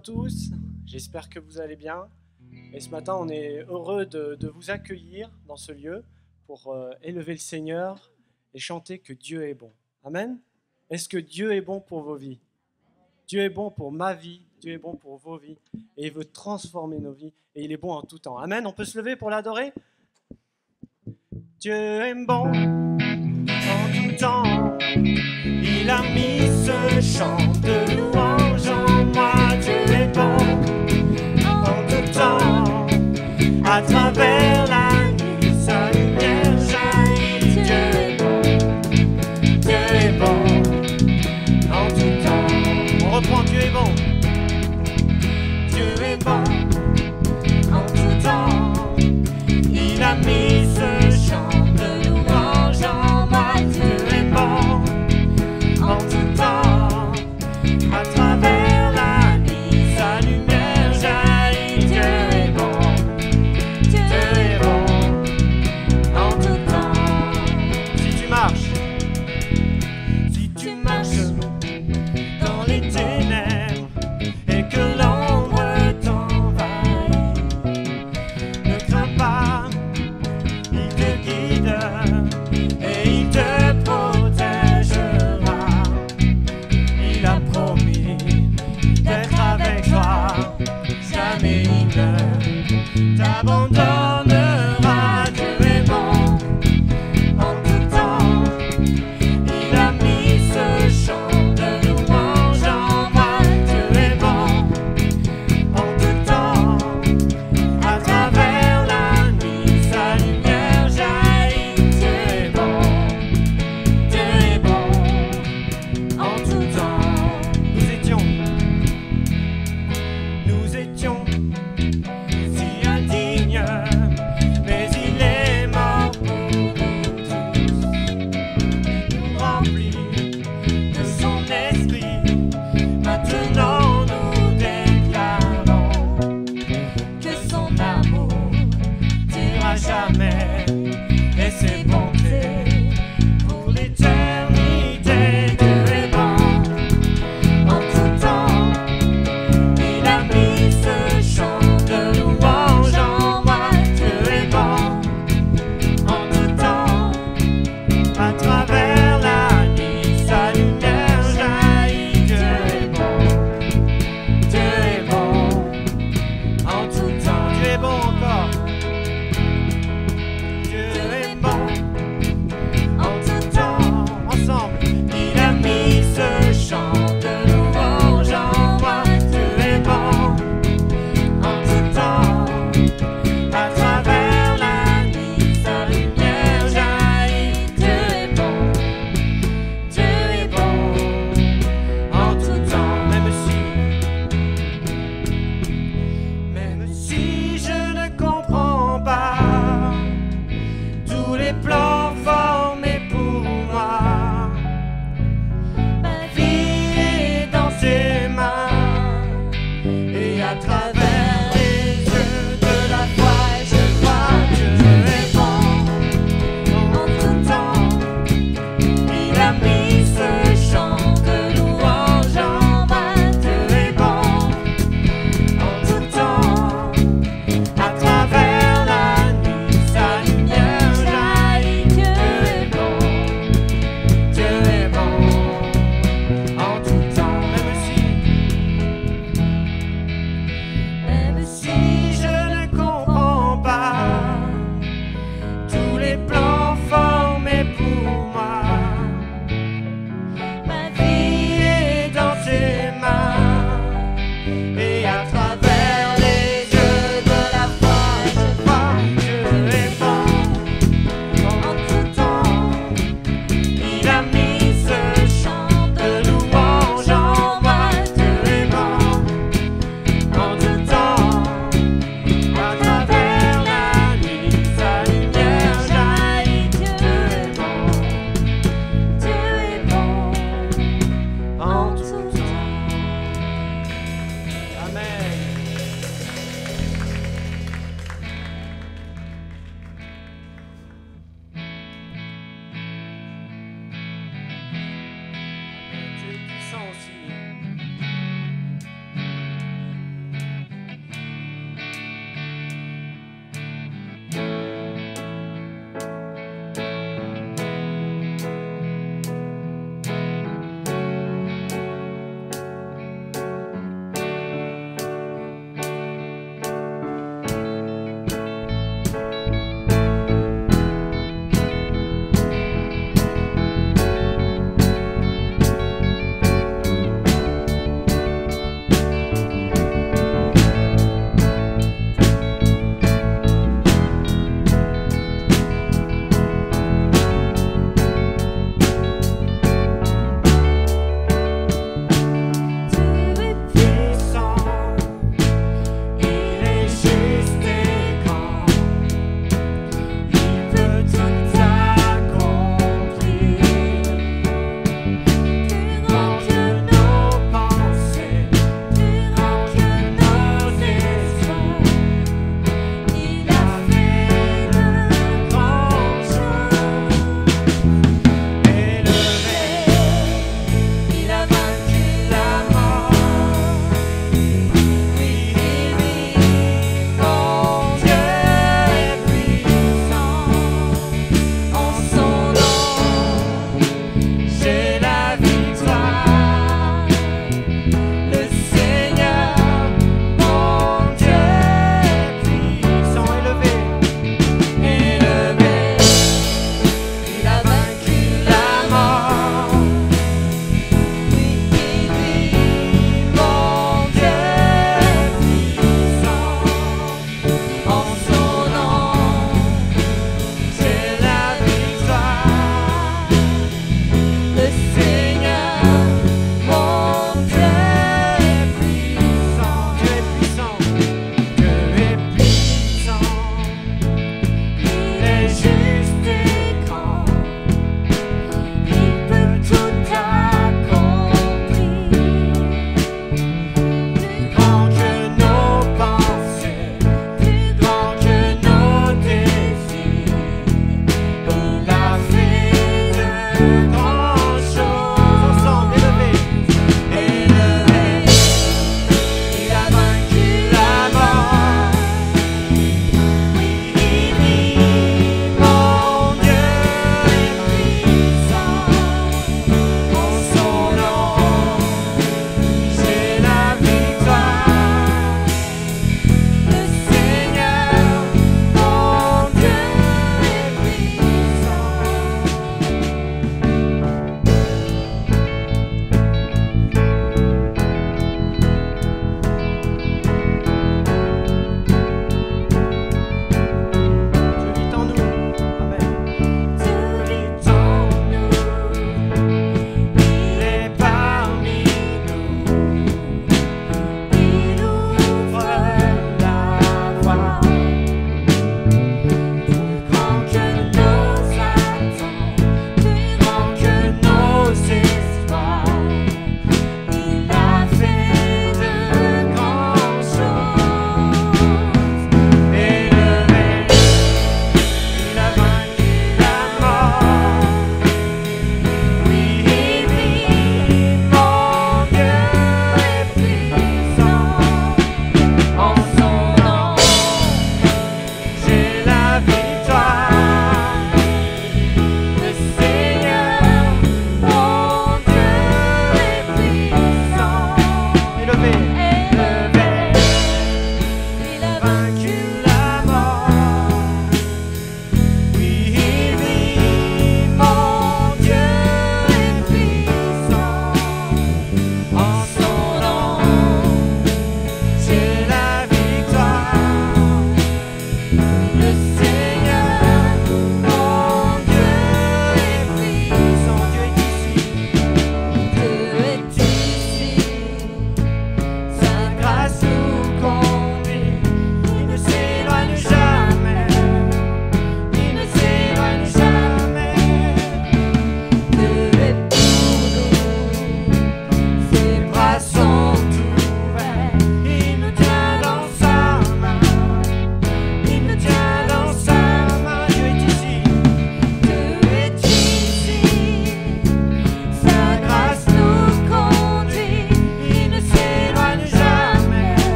tous, j'espère que vous allez bien. Et ce matin, on est heureux de vous accueillir dans ce lieu pour élever le Seigneur et chanter que Dieu est bon. Amen. Est-ce que Dieu est bon pour vos vies? Dieu est bon pour ma vie, Dieu est bon pour vos vies et il veut transformer nos vies et il est bon en tout temps. Amen. On peut se lever pour l'adorer? Dieu est bon en tout temps. Il a mis ce chant de louange en moi. Dieu est bon en tout temps. À travers la nuit, sa lumière jaillit. Dieu est bon en tout temps. On reprend, Dieu est bon. Dieu est bon en tout temps. Il a mis ce chant de louange en moi. Dieu est bon en tout temps. À travers la nuit, sa lumière jaillit. Dieu est bon en tout temps. Si tu marches dans les ténèbres et que l'ombre t'envahit, ne crains pas, il te guide et il te protégera. Il a promis d'être avec toi, jamais il ne t'abandonnera. Dieu est bon en tout temps. Il a mis ce chant de louange en moi. Dieu est bon en tout temps. À travers la nuit, sa lumière jaillit. Dieu est bon en tout temps. Nous étions si indignes, mais il est mort pour nous tous. Nous remplis de son esprit, maintenant nous déclarons que son amour durera jamais et ses bontés pour l'éternité. Dieu est bon en tout temps. Il a mis ce chant de louange en moi. Dieu est bon en tout temps. À travers la nuit, sa lumière jaillit. Dieu est bon en tout temps. Dieu est bon encore.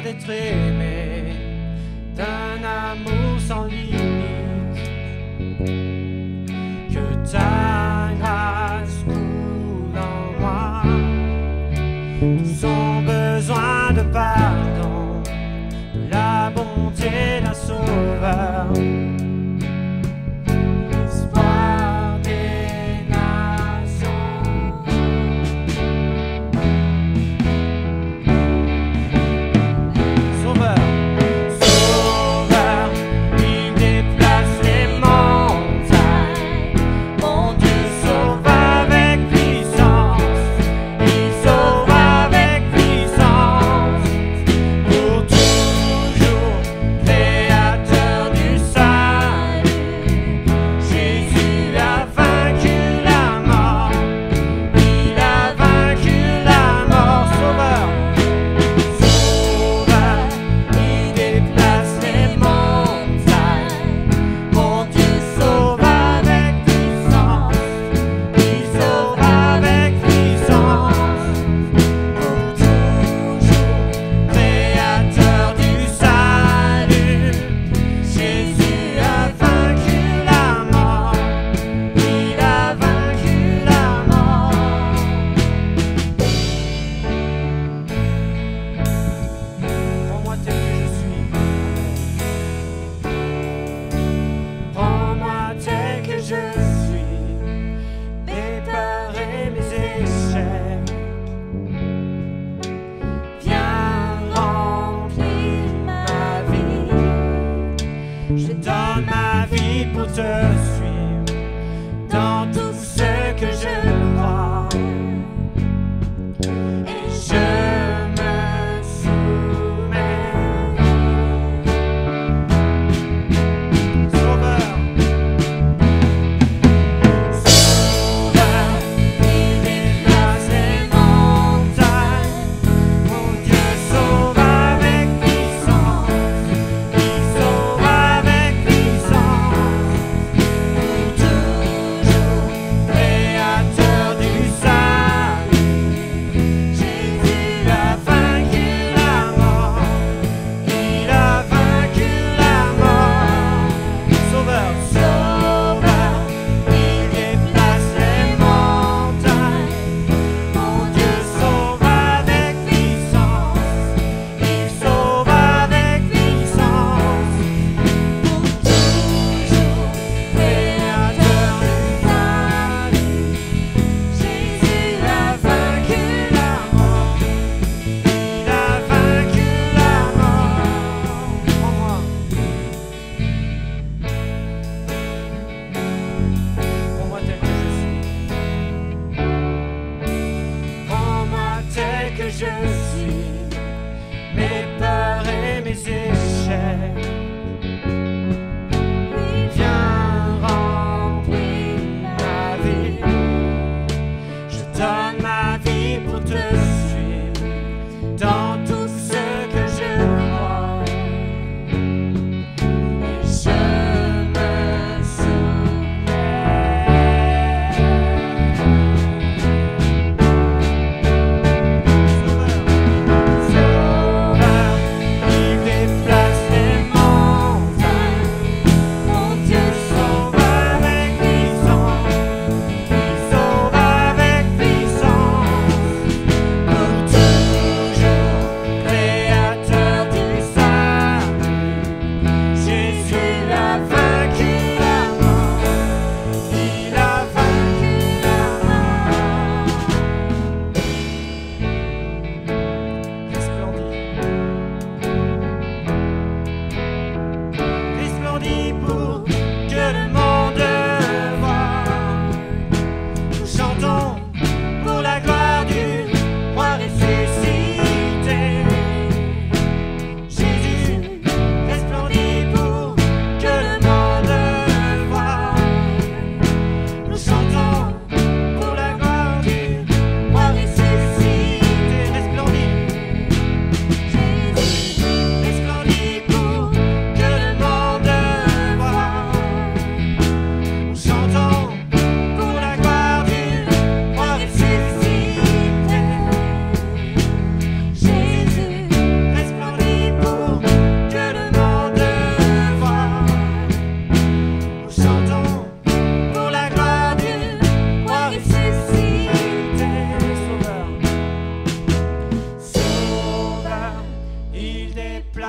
d'être aimé d'un amour sans limite, que ta grâce coule en moi. Tous ont besoin de pardon, de la bonté d'un sauveur.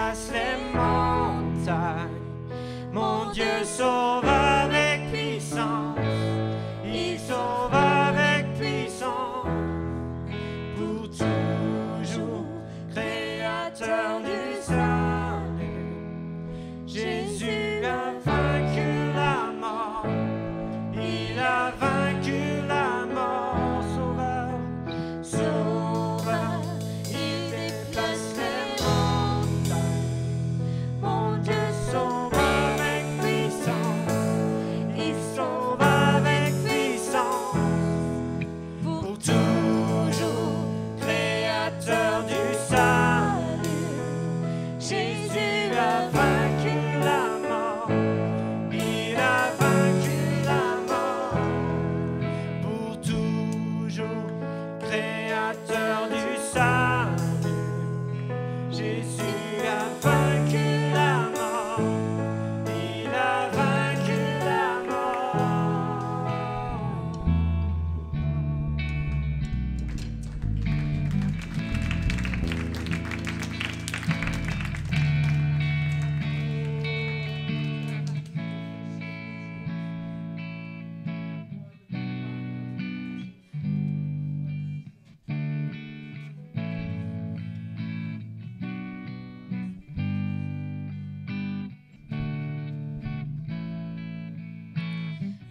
déplace les montagnes. Mon Dieu sauve avec puissance, il sauve avec puissance, pour toujours, créateur du salut. Jésus a vaincu la mort, il a vaincu la mort, sauveur, sauveur, il déplace les montagnes. Mon Dieu sauve avec puissance, il sauve avec puissance, pour toujours, créateur du salut. Jésus a vaincu la mort, il a vaincu la mort, pour toujours, créateur du salut. Jésus a vaincu la mort, il a vaincu la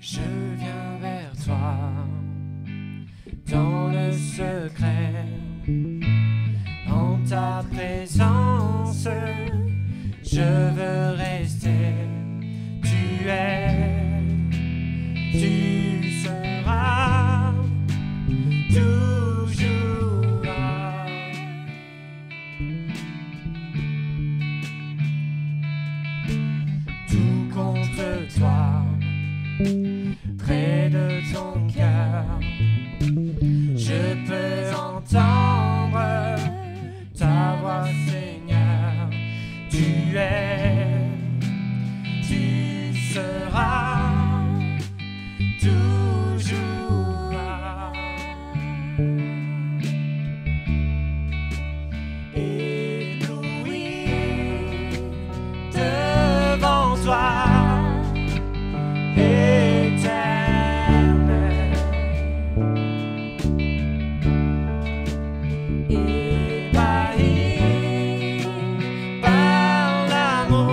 Je viens vers toi dans le secret, en ta présence, je veux rester. Tu es, tu seras toujours là. Tout contre toi, près de ton cœur, je peux entendre ta voix, Seigneur. Tu es, tu seras toujours là. Ébloui devant toi, éternel, ébahi par l'amour.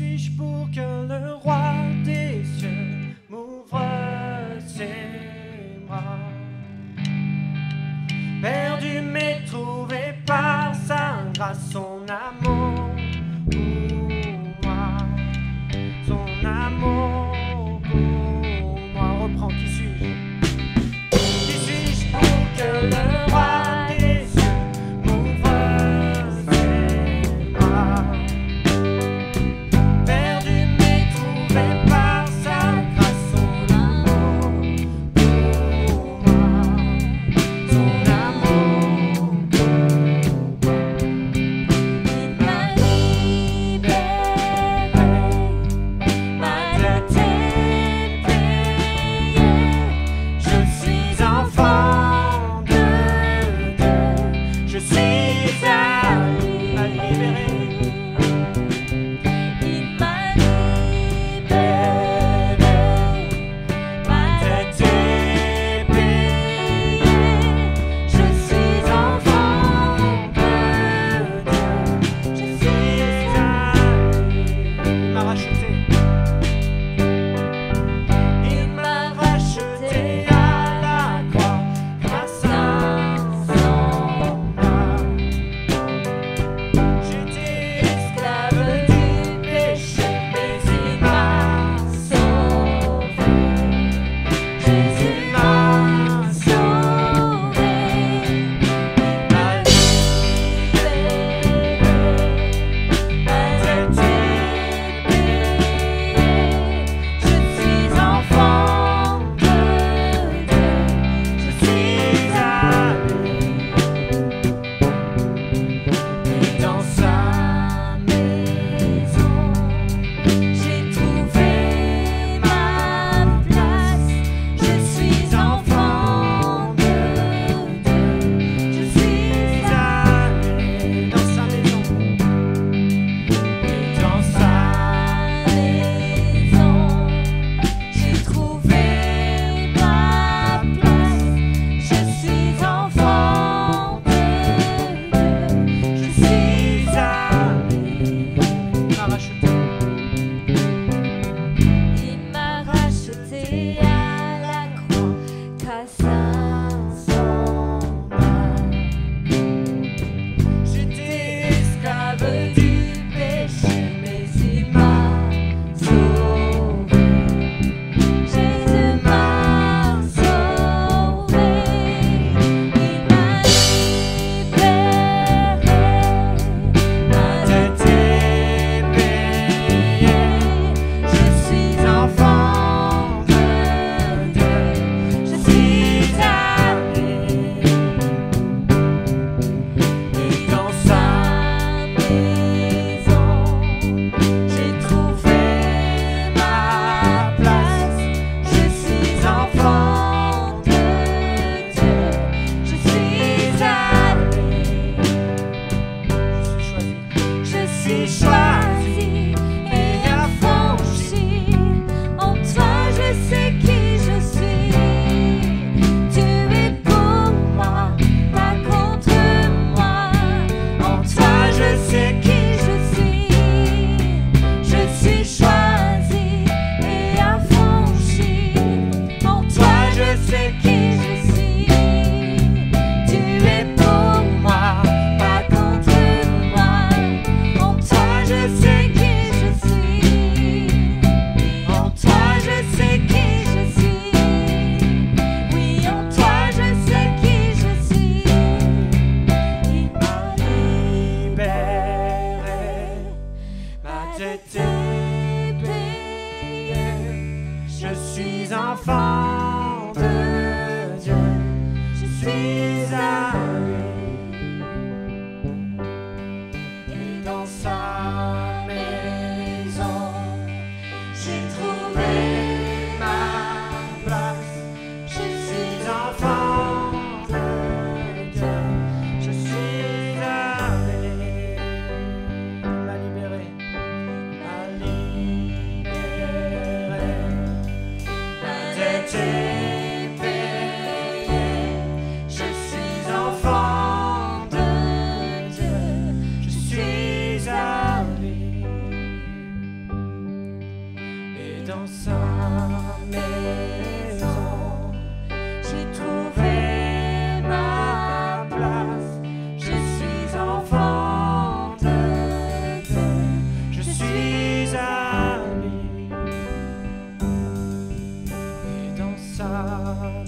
suis-je pour que le roi des cieux m'ouvre ses bras? Perdu mais trouvé par sa grâce, son amour pour moi, son amour pour moi. Reprends, qui suis-je? Qui suis-je pour que le roi des cieux m'ouvre ses bras? Perdu mais trouvé par sa grâce, son amour pour moi, son amour pour moi. Il m'a libéré, ma dette est payée. Je suis enfant de Dieu, je suis à lui. M'a libéré. Il m'a libéré, ma dette est payée. Je suis enfant de Dieu, je suis à lui. Il m'a racheté. Il m'a racheté à la croix grâce à son âme. J'étais esclave du péché, mais il m'a sauvé. Jésus m'a sauvé. Il m'a libéré, ma dette est payée. Je suis enfant de Dieu, je suis à lui. Et dans sa maison, j'ai trouvé ma place. Je suis enfant de Dieu, je suis à lui. Dans sa maison, et dans sa maison, j'ai trouvé ma place. Je suis enfant de Dieu, je suis à lui. Il m'a racheté. Il m'a racheté à la croix grâce à son âme. J'étais esclave du péché, mais il m'a sauvé. Jésus m'a sauvé. Il m'a libéré, ma dette est payée. Je suis enfant de Dieu, je suis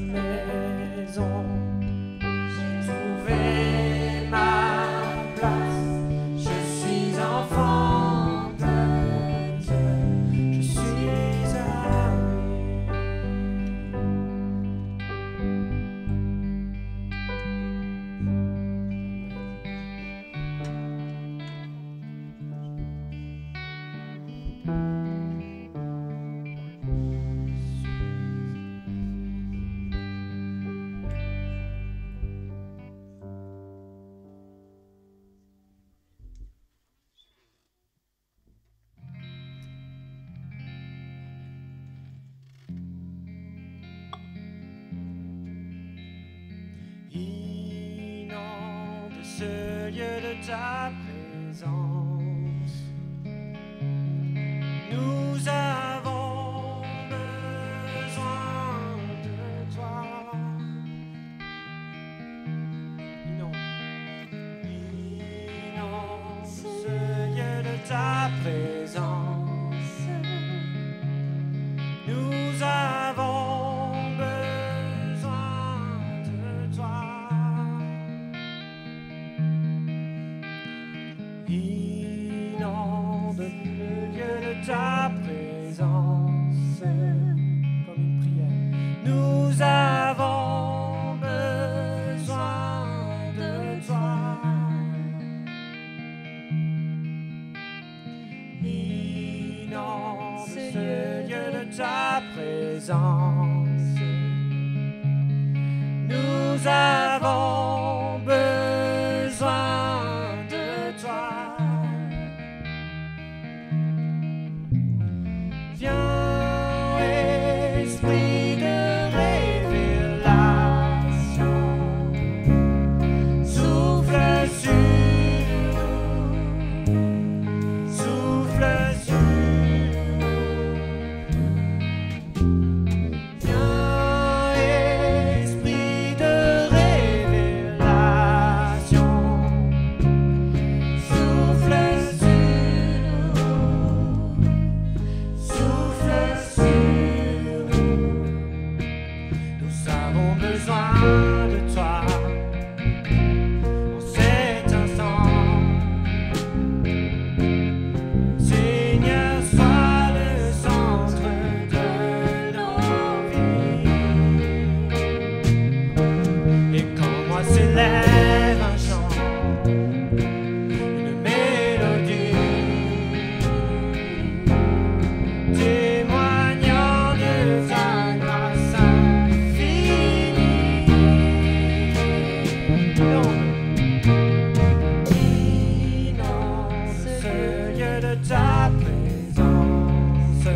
maison. J'ai trouvé ma place. Je suis enfant de Dieu. Je suis à inonde ce lieu de ta présence. Nous avons besoin de toi. Inonde ce lieu de ta présence. Nous avons besoin de toi. Inonde le lieu de ta présence, comme une prière. Nous avons besoin de toi. Inonde ce lieu de ta présence. Nous avons besoin de toi. Viens, esprit de révélation, souffle sur nous, souffle sur nous. Viens, esprit de révélation, souffle sur nous, souffle sur nous. Nous avons besoin de toi en cet instant. Seigneur, sois le centre de nos vies. Et quand moi s'élève un chant, une mélodie, témoignant de ta grâce infinie. Inonde ce lieu de ta présence.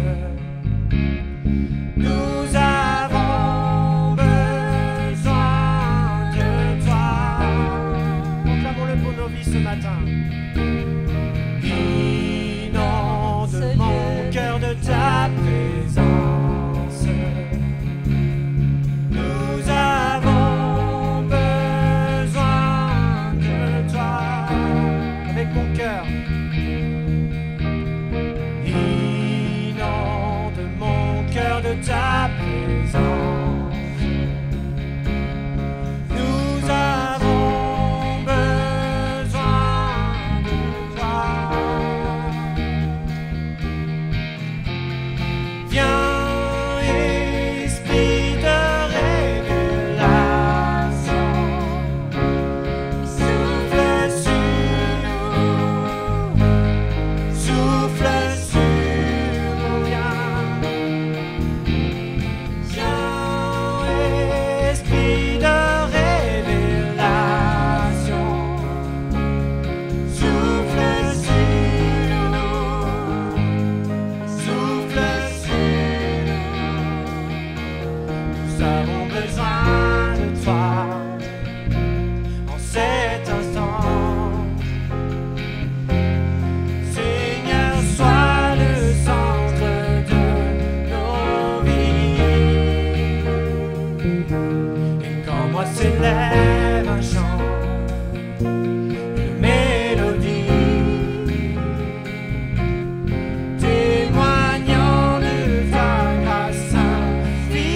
Nous avons besoin de toi. Proclamons-le pour nos vies ce matin. Inonde mon cœur de ta présence. Nous avons besoin de toi. Avec mon cœur. Inonde mon cœur de ta présence. Nous avons besoin de toi. Viens, esprit de révélation, souffle sur nous, souffle sur nous. Viens, esprit de révélation, souffle sur nous, souffle sur nous. Nous avons besoin de toi en cet instant. Seigneur, sois le centre de nos vies. Et quand moi s'élève un chant, une mélodie, témoignant de ta grâce infinie.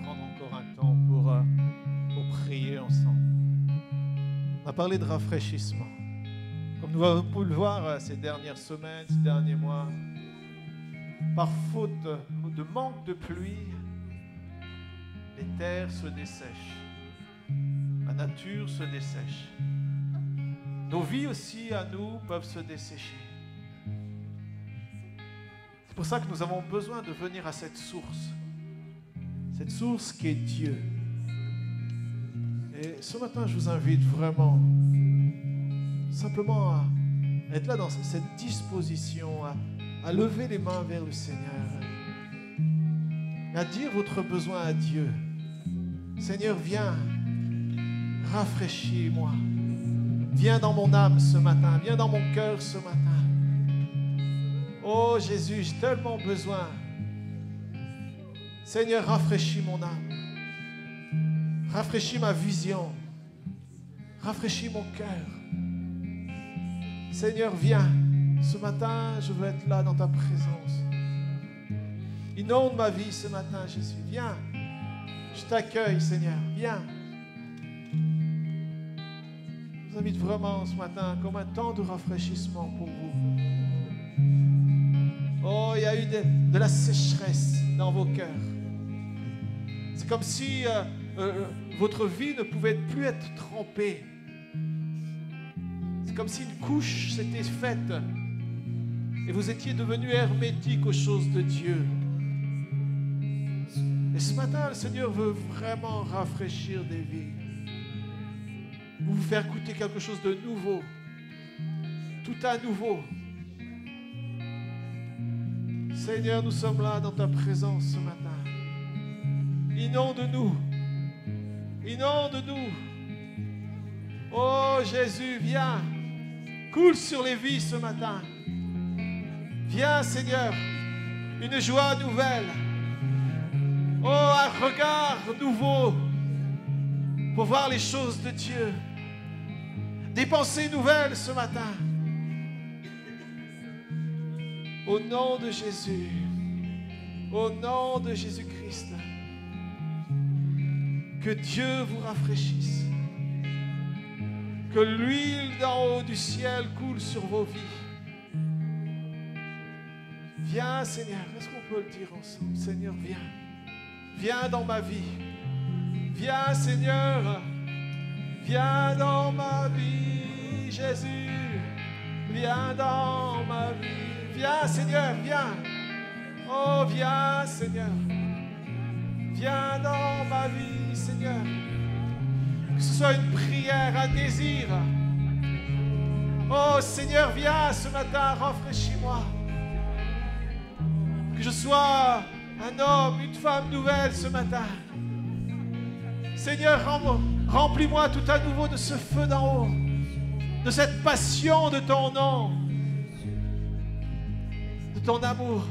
prendre encore un temps pour prier ensemble. On a parlé de rafraîchissement. Comme nous avons pu le voir ces dernières semaines, ces derniers mois, par faute de manque de pluie, les terres se dessèchent. La nature se dessèche. Nos vies aussi, à nous, peuvent se dessécher. C'est pour ça que nous avons besoin de venir à cette source qui est Dieu. Et ce matin, je vous invite vraiment, simplement à être là dans cette disposition, à lever les mains vers le Seigneur, à dire votre besoin à Dieu. Seigneur, viens, rafraîchis-moi. Viens dans mon âme ce matin, viens dans mon cœur ce matin. Oh Jésus, j'ai tellement besoin. Seigneur, rafraîchis mon âme. Rafraîchis ma vision. Rafraîchis mon cœur. Seigneur, viens. Ce matin, je veux être là dans ta présence. Inonde ma vie ce matin, Jésus. Viens. Je t'accueille, Seigneur. Viens. Je vous invite vraiment ce matin comme un temps de rafraîchissement pour vous. Oh, il y a eu de la sécheresse dans vos cœurs. C'est comme si votre vie ne pouvait plus être trempée. C'est comme si une couche s'était faite et vous étiez devenu hermétique aux choses de Dieu. Et ce matin, le Seigneur veut vraiment rafraîchir des vies. Vous faire goûter quelque chose de nouveau. Tout à nouveau. Seigneur, nous sommes là dans ta présence ce matin. Inonde-nous. Inonde-nous. Oh Jésus, viens. Coule sur les vies ce matin. Viens, Seigneur. Une joie nouvelle. Oh, un regard nouveau pour voir les choses de Dieu. Des pensées nouvelles ce matin. Au nom de Jésus. Au nom de Jésus-Christ. Que Dieu vous rafraîchisse. Que l'huile d'en haut du ciel coule sur vos vies. Viens, Seigneur. Est-ce qu'on peut le dire ensemble? Seigneur, viens. Viens dans ma vie. Viens, Seigneur. Viens dans ma vie, Jésus. Viens dans ma vie. Viens, Seigneur, viens. Oh, viens, Seigneur. Viens dans ma vie, Seigneur. Que ce soit une prière, un désir. Oh, Seigneur, viens ce matin, rafraîchis-moi. Que je sois un homme, une femme nouvelle ce matin. Seigneur, remplis-moi tout à nouveau de ce feu d'en haut, de cette passion de ton nom, de ton amour.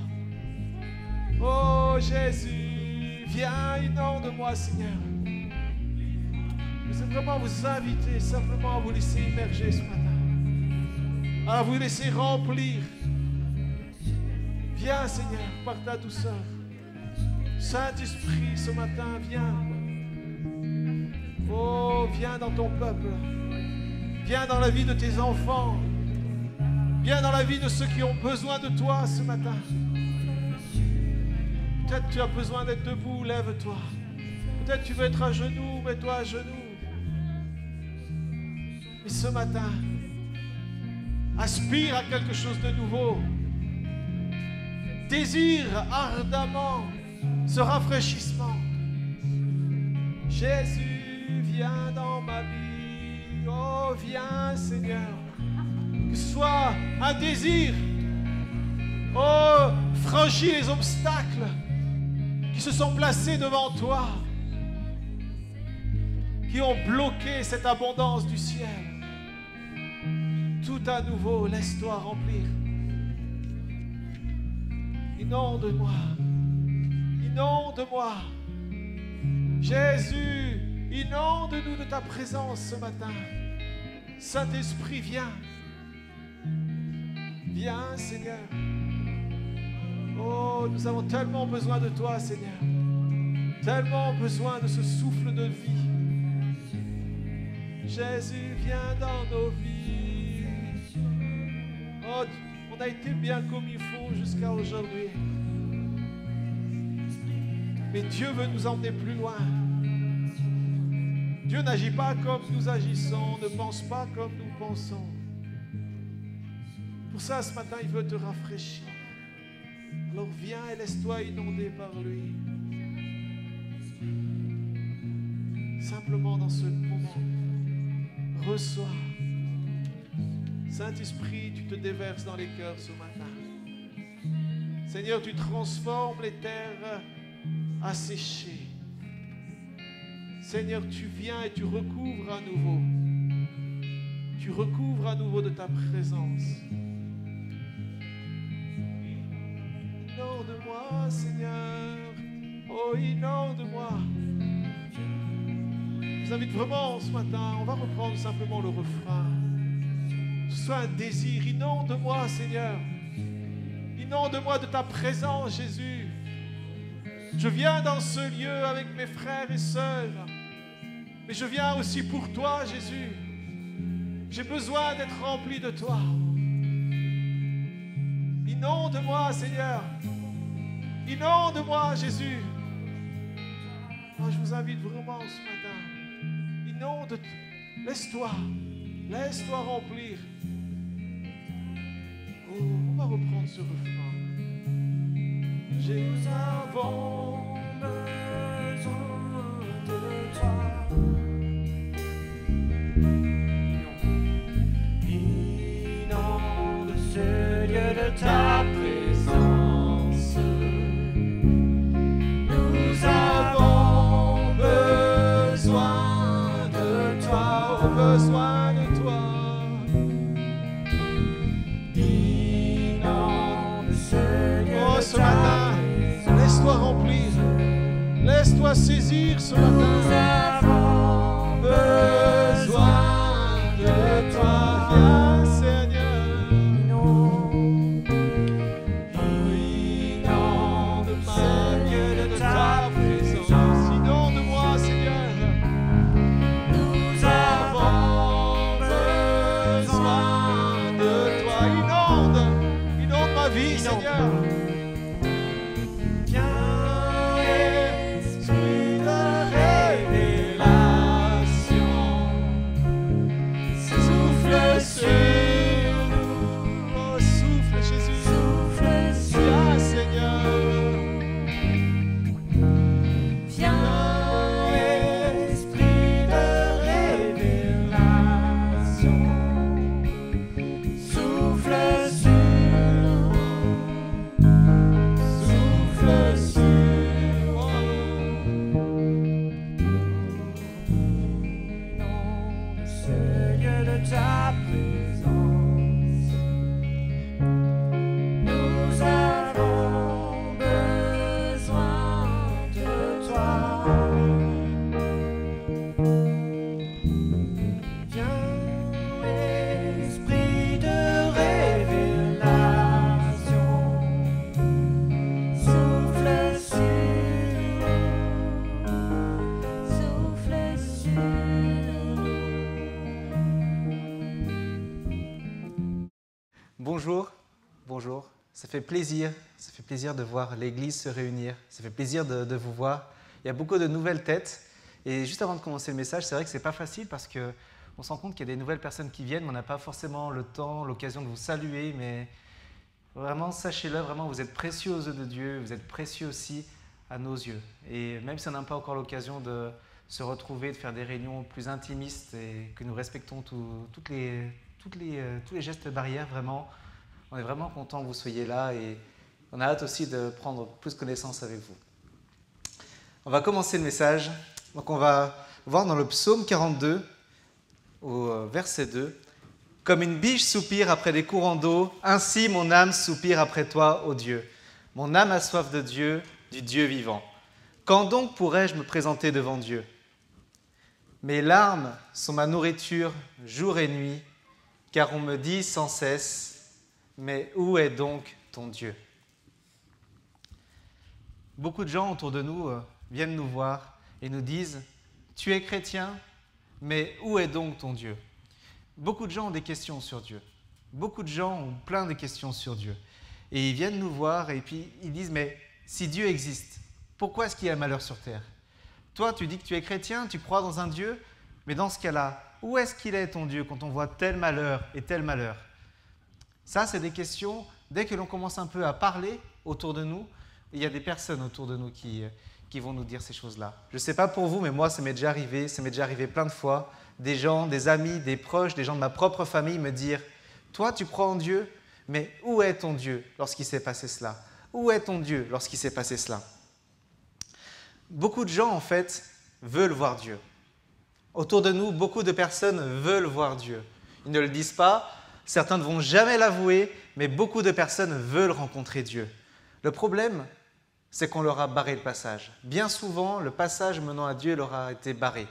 Oh Jésus, viens, inonde-moi, Seigneur. Je veux vraiment vous inviter simplement à vous laisser immerger ce matin, à vous laisser remplir. Viens, Seigneur, par ta douceur. Saint-Esprit, ce matin, viens. Oh, viens dans ton peuple. Viens dans la vie de tes enfants. Viens dans la vie de ceux qui ont besoin de toi ce matin. Peut-être tu as besoin d'être debout, lève-toi. Peut-être tu veux être à genoux, mets-toi à genoux. Mais ce matin, aspire à quelque chose de nouveau. Désire ardemment ce rafraîchissement. Jésus, viens dans ma vie. Oh, viens, Seigneur. Que ce soit un désir. Oh, franchis les obstacles qui se sont placés devant toi, qui ont bloqué cette abondance du ciel. Tout à nouveau, laisse-toi remplir. Inonde-moi. Inonde-moi. Jésus, inonde-nous de ta présence ce matin. Saint-Esprit, viens. Viens, Seigneur. Oh, nous avons tellement besoin de toi, Seigneur. tellement besoin de ce souffle de vie. Jésus, viens dans nos vies. Oh, on a été bien comme il faut jusqu'à aujourd'hui. Mais Dieu veut nous emmener plus loin. Dieu n'agit pas comme nous agissons, ne pense pas comme nous pensons. Pour ça, ce matin, il veut te rafraîchir. Alors viens et laisse-toi inonder par lui. Simplement dans ce moment, reçois. Saint-Esprit, tu te déverses dans les cœurs ce matin. Seigneur, tu transformes les terres asséchées. Seigneur, tu viens et tu recouvres à nouveau. Tu recouvres à nouveau de ta présence. Inonde-moi, Seigneur. Oh, inonde-moi. Je vous invite vraiment ce matin, on va reprendre simplement le refrain. Que ce soit un désir, inonde-moi, Seigneur. Inonde-moi de ta présence, Jésus. Je viens dans ce lieu avec mes frères et sœurs, mais je viens aussi pour toi, Jésus. J'ai besoin d'être rempli de toi. Inonde-moi, Seigneur. Inonde-moi, Jésus. Oh, je vous invite vraiment ce matin. Inonde, laisse-toi remplir. Oh, on va reprendre ce refrain. Nous avons besoin de toi. Inonde ce lieu de ta présence. Nous avons besoin de toi, besoin de toi. Inonde ce lieu de ce matin. Laisse-toi remplir, laisse-toi saisir ce matin. Nous avons besoin de toi, viens Seigneur. Inonde ce lieu de ta présence. Inonde-moi Seigneur. Nous avons besoin de toi. Inonde ma vie Seigneur. Bonjour, ça fait plaisir de voir l'Église se réunir, ça fait plaisir de vous voir. Il y a beaucoup de nouvelles têtes et juste avant de commencer le message, c'est vrai que ce n'est pas facile parce qu'on se rend compte qu'il y a des nouvelles personnes qui viennent, mais on n'a pas forcément le temps, l'occasion de vous saluer, mais vraiment sachez-le, vraiment vous êtes précieux aux yeux de Dieu, vous êtes précieux aussi à nos yeux. Et même si on n'a pas encore l'occasion de se retrouver, de faire des réunions plus intimistes et que nous respectons tous les gestes barrières, vraiment, on est vraiment content que vous soyez là et on a hâte aussi de prendre plus connaissance avec vous. On va commencer le message. Donc on va voir dans le psaume 42, au verset 2, « Comme une biche soupire après des courants d'eau, ainsi mon âme soupire après toi, ô Dieu. Mon âme a soif de Dieu, du Dieu vivant. Quand donc pourrais-je me présenter devant Dieu? Mes larmes sont ma nourriture jour et nuit, car on me dit sans cesse, mais où est donc ton Dieu ?» Beaucoup de gens autour de nous viennent nous voir et nous disent « Tu es chrétien, mais où est donc ton Dieu ?» Beaucoup de gens ont des questions sur Dieu. Beaucoup de gens ont plein de questions sur Dieu. Et ils viennent nous voir et puis ils disent « Mais si Dieu existe, pourquoi est-ce qu'il y a le malheur sur terre ? Toi, tu dis que tu es chrétien, tu crois dans un Dieu, mais dans ce cas-là, où est-ce qu'il est ton Dieu quand on voit tel malheur et tel malheur ?» Ça, c'est des questions, dès que l'on commence un peu à parler autour de nous, il y a des personnes autour de nous qui vont nous dire ces choses-là. Je ne sais pas pour vous, mais moi, ça m'est déjà arrivé plein de fois, des gens, des amis, des proches, des gens de ma propre famille me dire « Toi, tu crois en Dieu, mais où est ton Dieu lorsqu'il s'est passé cela ? Où est ton Dieu lorsqu'il s'est passé cela ?» Beaucoup de gens, en fait, veulent voir Dieu. Autour de nous, beaucoup de personnes veulent voir Dieu. Ils ne le disent pas, certains ne vont jamais l'avouer, mais beaucoup de personnes veulent rencontrer Dieu. Le problème, c'est qu'on leur a barré le passage. Bien souvent, le passage menant à Dieu leur a été barré.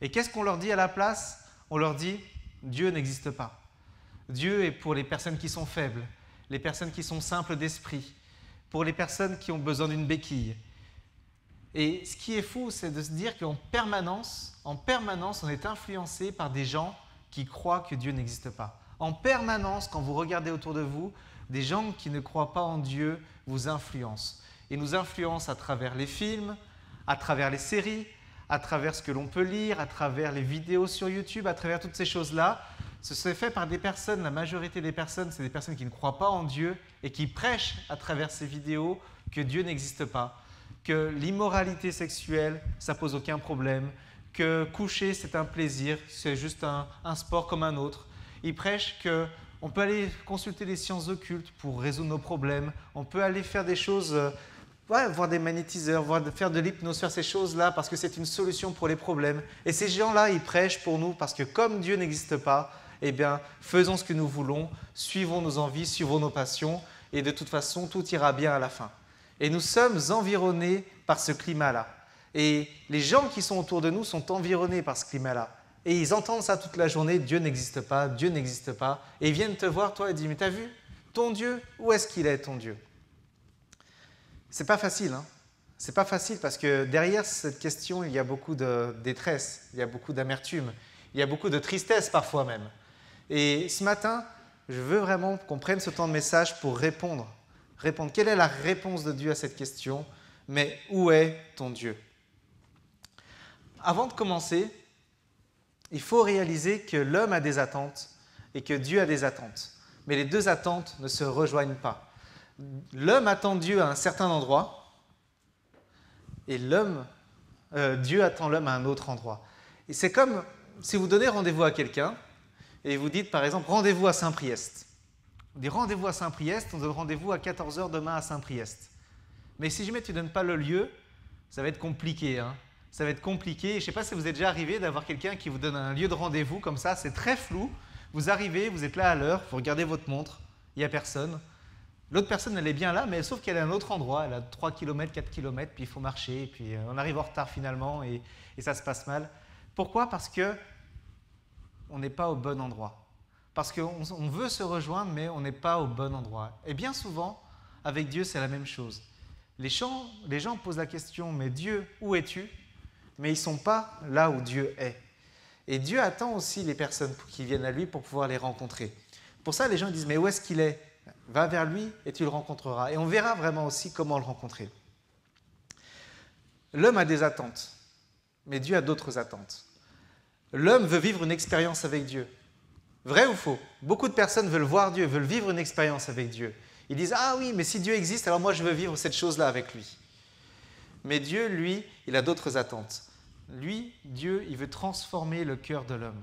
Et qu'est-ce qu'on leur dit à la place ? On leur dit « Dieu n'existe pas ». Dieu est pour les personnes qui sont faibles, les personnes qui sont simples d'esprit, pour les personnes qui ont besoin d'une béquille. Et ce qui est fou, c'est de se dire qu'en permanence, on est influencé par des gens qui croient que Dieu n'existe pas. En permanence, quand vous regardez autour de vous, des gens qui ne croient pas en Dieu vous influencent. Ils nous influencent à travers les films, à travers les séries, à travers ce que l'on peut lire, à travers les vidéos sur YouTube, à travers toutes ces choses-là. Ce c'est fait par des personnes, la majorité des personnes, c'est des personnes qui ne croient pas en Dieu et qui prêchent à travers ces vidéos que Dieu n'existe pas, que l'immoralité sexuelle, ça pose aucun problème, que coucher, c'est un plaisir, c'est juste un sport comme un autre. Ils prêchent qu'on peut aller consulter les sciences occultes pour résoudre nos problèmes, on peut aller faire des choses, voir des magnétiseurs, faire de l'hypnose, faire ces choses-là parce que c'est une solution pour les problèmes. Et ces gens-là, ils prêchent pour nous parce que comme Dieu n'existe pas, eh bien, faisons ce que nous voulons, suivons nos envies, suivons nos passions, et de toute façon, tout ira bien à la fin. Et nous sommes environnés par ce climat-là. Et les gens qui sont autour de nous sont environnés par ce climat-là. Et ils entendent ça toute la journée, Dieu n'existe pas, Dieu n'existe pas. Et ils viennent te voir, toi, et disent, mais t'as vu, ton Dieu, où est-ce qu'il est, ton Dieu ? C'est pas facile, hein ? C'est pas facile parce que derrière cette question, il y a beaucoup de détresse, il y a beaucoup d'amertume, il y a beaucoup de tristesse parfois même. Et ce matin, je veux vraiment qu'on prenne ce temps de message pour répondre. Quelle est la réponse de Dieu à cette question ? Mais où est ton Dieu ? Avant de commencer, il faut réaliser que l'homme a des attentes et que Dieu a des attentes. Mais les deux attentes ne se rejoignent pas. L'homme attend Dieu à un certain endroit et Dieu attend l'homme à un autre endroit. Et c'est comme si vous donnez rendez-vous à quelqu'un et vous dites par exemple rendez-vous à Saint-Priest. On dit rendez-vous à Saint-Priest, on donne rendez-vous à 14h demain à Saint-Priest. Mais si jamais tu ne donnes pas le lieu, ça va être compliqué. Ça va être compliqué. Je ne sais pas si vous êtes déjà arrivé d'avoir quelqu'un qui vous donne un lieu de rendez-vous comme ça, c'est très flou. Vous arrivez, vous êtes là à l'heure, vous regardez votre montre, il n'y a personne. L'autre personne, elle est bien là, mais sauf qu'elle est à un autre endroit, elle a 3 km, 4 km, puis il faut marcher, et puis on arrive en retard finalement, et ça se passe mal. Pourquoi ? Parce qu'on n'est pas au bon endroit. Parce qu'on veut se rejoindre, mais on n'est pas au bon endroit. Et bien souvent, avec Dieu, c'est la même chose. Les gens posent la question, mais Dieu, où es-tu ? Mais ils ne sont pas là où Dieu est. Et Dieu attend aussi les personnes qui viennent à lui pour pouvoir les rencontrer. Pour ça, les gens disent, mais où est-ce qu'il est ? Va vers lui et tu le rencontreras. Et on verra vraiment aussi comment le rencontrer. L'homme a des attentes, mais Dieu a d'autres attentes. L'homme veut vivre une expérience avec Dieu. Vrai ou faux ? Beaucoup de personnes veulent voir Dieu, veulent vivre une expérience avec Dieu. Ils disent « Ah oui, mais si Dieu existe, alors moi je veux vivre cette chose-là avec lui. » Mais Dieu, lui, il a d'autres attentes. Lui, Dieu, il veut transformer le cœur de l'homme.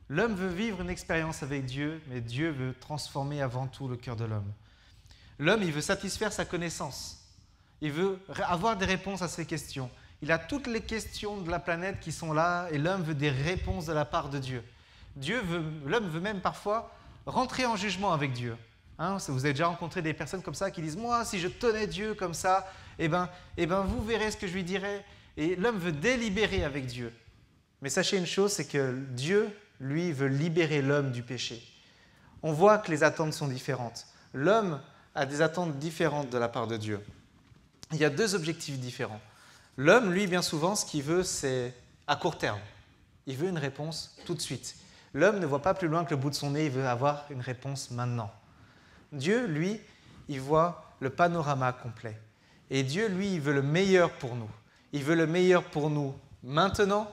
L'homme veut vivre une expérience avec Dieu, mais Dieu veut transformer avant tout le cœur de l'homme. L'homme, il veut satisfaire sa connaissance. Il veut avoir des réponses à ses questions. Il a toutes les questions de la planète qui sont là, et l'homme veut des réponses de la part de Dieu. L'homme veut même parfois rentrer en jugement avec Dieu. Vous avez déjà rencontré des personnes comme ça qui disent « Moi, si je tenais Dieu comme ça, eh ben, vous verrez ce que je lui dirais. » Et l'homme veut délibérer avec Dieu. Mais sachez une chose, c'est que Dieu, lui, veut libérer l'homme du péché. On voit que les attentes sont différentes. L'homme a des attentes différentes de la part de Dieu. Il y a deux objectifs différents. L'homme, lui, bien souvent, ce qu'il veut, c'est à court terme. Il veut une réponse tout de suite. L'homme ne voit pas plus loin que le bout de son nez, il veut avoir une réponse maintenant. Dieu, lui, il voit le panorama complet. Et Dieu, lui, il veut le meilleur pour nous. Il veut le meilleur pour nous maintenant,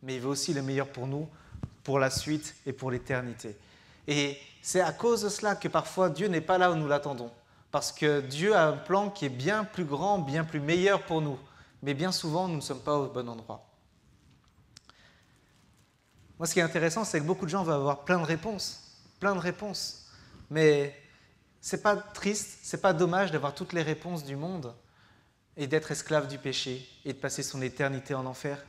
mais il veut aussi le meilleur pour nous pour la suite et pour l'éternité. Et c'est à cause de cela que parfois Dieu n'est pas là où nous l'attendons. Parce que Dieu a un plan qui est bien plus grand, bien plus meilleur pour nous. Mais bien souvent, nous ne sommes pas au bon endroit. Moi, ce qui est intéressant, c'est que beaucoup de gens vont avoir plein de réponses. Mais ce n'est pas triste, ce n'est pas dommage d'avoir toutes les réponses du monde et d'être esclave du péché et de passer son éternité en enfer.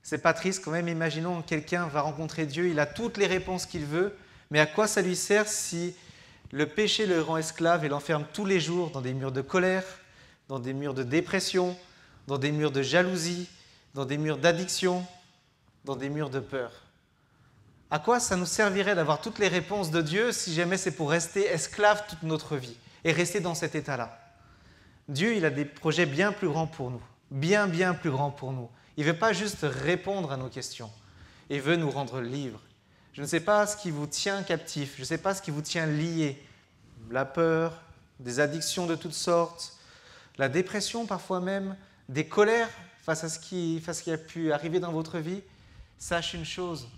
C'est pas triste quand même, imaginons que quelqu'un va rencontrer Dieu, il a toutes les réponses qu'il veut, mais à quoi ça lui sert si le péché le rend esclave et l'enferme tous les jours dans des murs de colère, dans des murs de dépression, dans des murs de jalousie, dans des murs d'addiction, dans des murs de peur? À quoi ça nous servirait d'avoir toutes les réponses de Dieu si jamais c'est pour rester esclave toute notre vie et rester dans cet état-là? Dieu, il a des projets bien plus grands pour nous, bien plus grands pour nous. Il ne veut pas juste répondre à nos questions, il veut nous rendre libres. Je ne sais pas ce qui vous tient captif, je ne sais pas ce qui vous tient lié. La peur, des addictions de toutes sortes, la dépression parfois même, des colères face à ce qui a pu arriver dans votre vie. Sache une chose,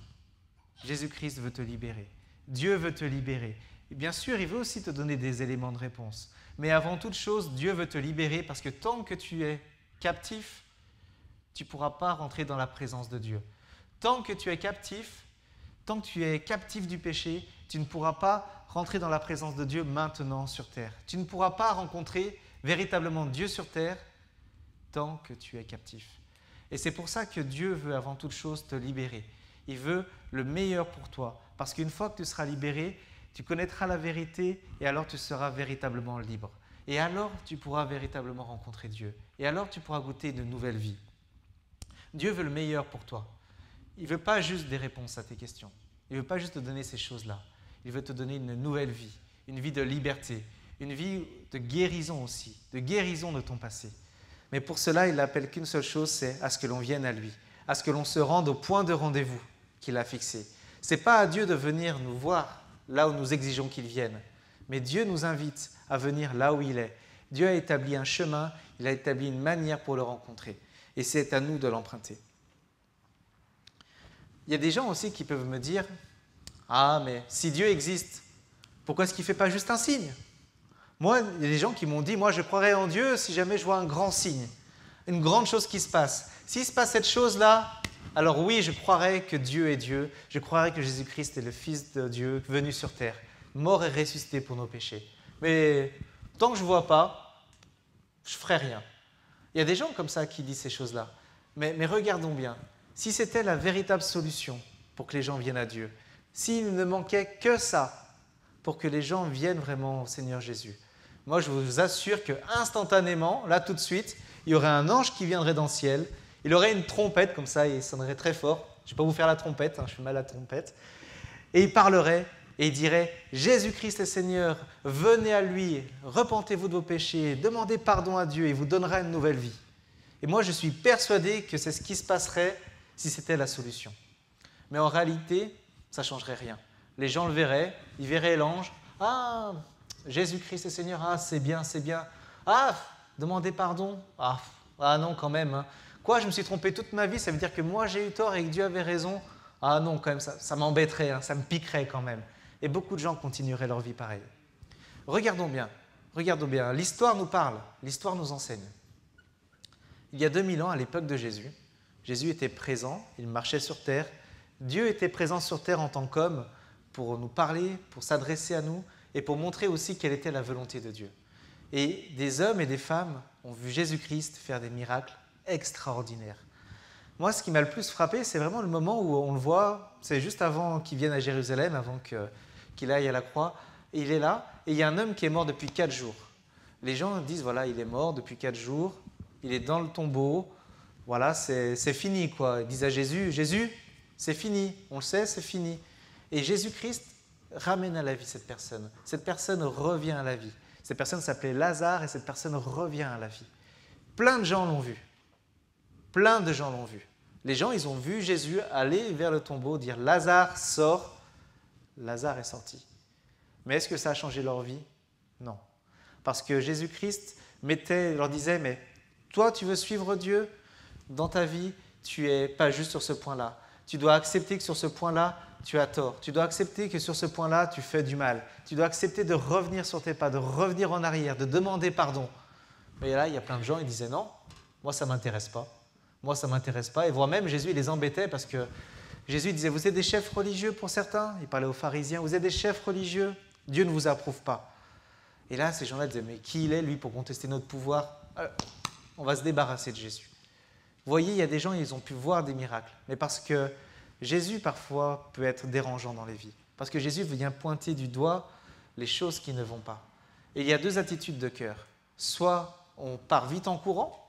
Jésus-Christ veut te libérer. Dieu veut te libérer. Et bien sûr, il veut aussi te donner des éléments de réponse. Mais avant toute chose, Dieu veut te libérer parce que tant que tu es captif, tu ne pourras pas rentrer dans la présence de Dieu. Tant que tu es captif du péché, tu ne pourras pas rentrer dans la présence de Dieu maintenant sur terre. Tu ne pourras pas rencontrer véritablement Dieu sur terre tant que tu es captif. Et c'est pour ça que Dieu veut avant toute chose te libérer. Il veut le meilleur pour toi. Parce qu'une fois que tu seras libéré, tu connaîtras la vérité et alors tu seras véritablement libre. Et alors tu pourras véritablement rencontrer Dieu. Et alors tu pourras goûter une nouvelle vie. Dieu veut le meilleur pour toi. Il ne veut pas juste des réponses à tes questions. Il ne veut pas juste te donner ces choses-là. Il veut te donner une nouvelle vie, une vie de liberté, une vie de guérison aussi, de guérison de ton passé. Mais pour cela, il n'appelle qu'une seule chose, c'est à ce que l'on vienne à lui, à ce que l'on se rende au point de rendez-vous qu'il a fixé. Ce n'est pas à Dieu de venir nous voir là où nous exigeons qu'il vienne, mais Dieu nous invite à venir là où il est. Dieu a établi un chemin, il a établi une manière pour le rencontrer. Et c'est à nous de l'emprunter. Il y a des gens aussi qui peuvent me dire « Ah, mais si Dieu existe, pourquoi est-ce qu'il ne fait pas juste un signe ?» Moi, il y a des gens qui m'ont dit « Moi, je croirais en Dieu si jamais je vois un grand signe, une grande chose qui se passe. S'il se passe cette chose-là, alors oui, je croirais que Dieu est Dieu, je croirais que Jésus-Christ est le Fils de Dieu venu sur terre, mort et ressuscité pour nos péchés. Mais tant que je ne vois pas, je ne ferai rien. » Il y a des gens comme ça qui disent ces choses-là. Mais regardons bien. Si c'était la véritable solution pour que les gens viennent à Dieu, s'il ne manquait que ça pour que les gens viennent vraiment au Seigneur Jésus, moi je vous assure qu'instantanément, là tout de suite, il y aurait un ange qui viendrait dans le ciel, il aurait une trompette comme ça, il sonnerait très fort. Je ne vais pas vous faire la trompette, je suis mal à la trompette. Et il parlerait et il dirait « Jésus-Christ est Seigneur, venez à lui, repentez-vous de vos péchés, demandez pardon à Dieu et il vous donnera une nouvelle vie. » Et moi, je suis persuadé que c'est ce qui se passerait si c'était la solution. Mais en réalité, ça ne changerait rien. Les gens le verraient, ils verraient l'ange. « Ah, Jésus-Christ est Seigneur, ah, c'est bien, c'est bien. Ah, demandez pardon. Ah non, quand même. Hein. Quoi, je me suis trompé toute ma vie, ça veut dire que moi j'ai eu tort et que Dieu avait raison. Ah non, quand même, ça m'embêterait, hein, ça me piquerait quand même. » Et beaucoup de gens continueraient leur vie pareille. Regardons bien, l'histoire nous parle, l'histoire nous enseigne. Il y a 2000 ans, à l'époque de Jésus, Jésus était présent, il marchait sur terre. Dieu était présent sur terre en tant qu'homme pour nous parler, pour s'adresser à nous et pour montrer aussi quelle était la volonté de Dieu. Et des hommes et des femmes ont vu Jésus-Christ faire des miracles extraordinaires. Moi, ce qui m'a le plus frappé, c'est vraiment le moment où on le voit, c'est juste avant qu'il vienne à Jérusalem, avant qu'il aille à la croix. Et il est là, et il y a un homme qui est mort depuis 4 jours. Les gens disent, voilà, il est mort depuis 4 jours, il est dans le tombeau, voilà, c'est fini, quoi. Ils disent à Jésus, Jésus, c'est fini, on le sait, c'est fini. Et Jésus-Christ ramène à la vie cette personne. Cette personne revient à la vie. Cette personne s'appelait Lazare, et cette personne revient à la vie. Plein de gens l'ont vu. Plein de gens l'ont vu. Les gens, ils ont vu Jésus aller vers le tombeau, dire « Lazare, sort ». Lazare est sorti. Mais est-ce que ça a changé leur vie? Non. Parce que Jésus-Christ leur disait « Mais toi, tu veux suivre Dieu dans ta vie, tu n'es pas juste sur ce point-là. Tu dois accepter que sur ce point-là, tu as tort. Tu dois accepter que sur ce point-là, tu fais du mal. Tu dois accepter de revenir sur tes pas, de revenir en arrière, de demander pardon. » Mais là, il y a plein de gens, ils disaient « Non, moi, ça ne m'intéresse pas. Moi, ça ne m'intéresse pas. » Et voire même, Jésus, il les embêtait parce que Jésus disait « Vous êtes des chefs religieux pour certains ?» Il parlait aux pharisiens « Vous êtes des chefs religieux. Dieu ne vous approuve pas. » Et là, ces gens-là disaient « Mais qui il est, lui, pour contester notre pouvoir ?» On va se débarrasser de Jésus. Vous voyez, il y a des gens, ils ont pu voir des miracles. Mais parce que Jésus, parfois, peut être dérangeant dans les vies. Parce que Jésus vient pointer du doigt les choses qui ne vont pas. Et il y a deux attitudes de cœur. Soit on part vite en courant,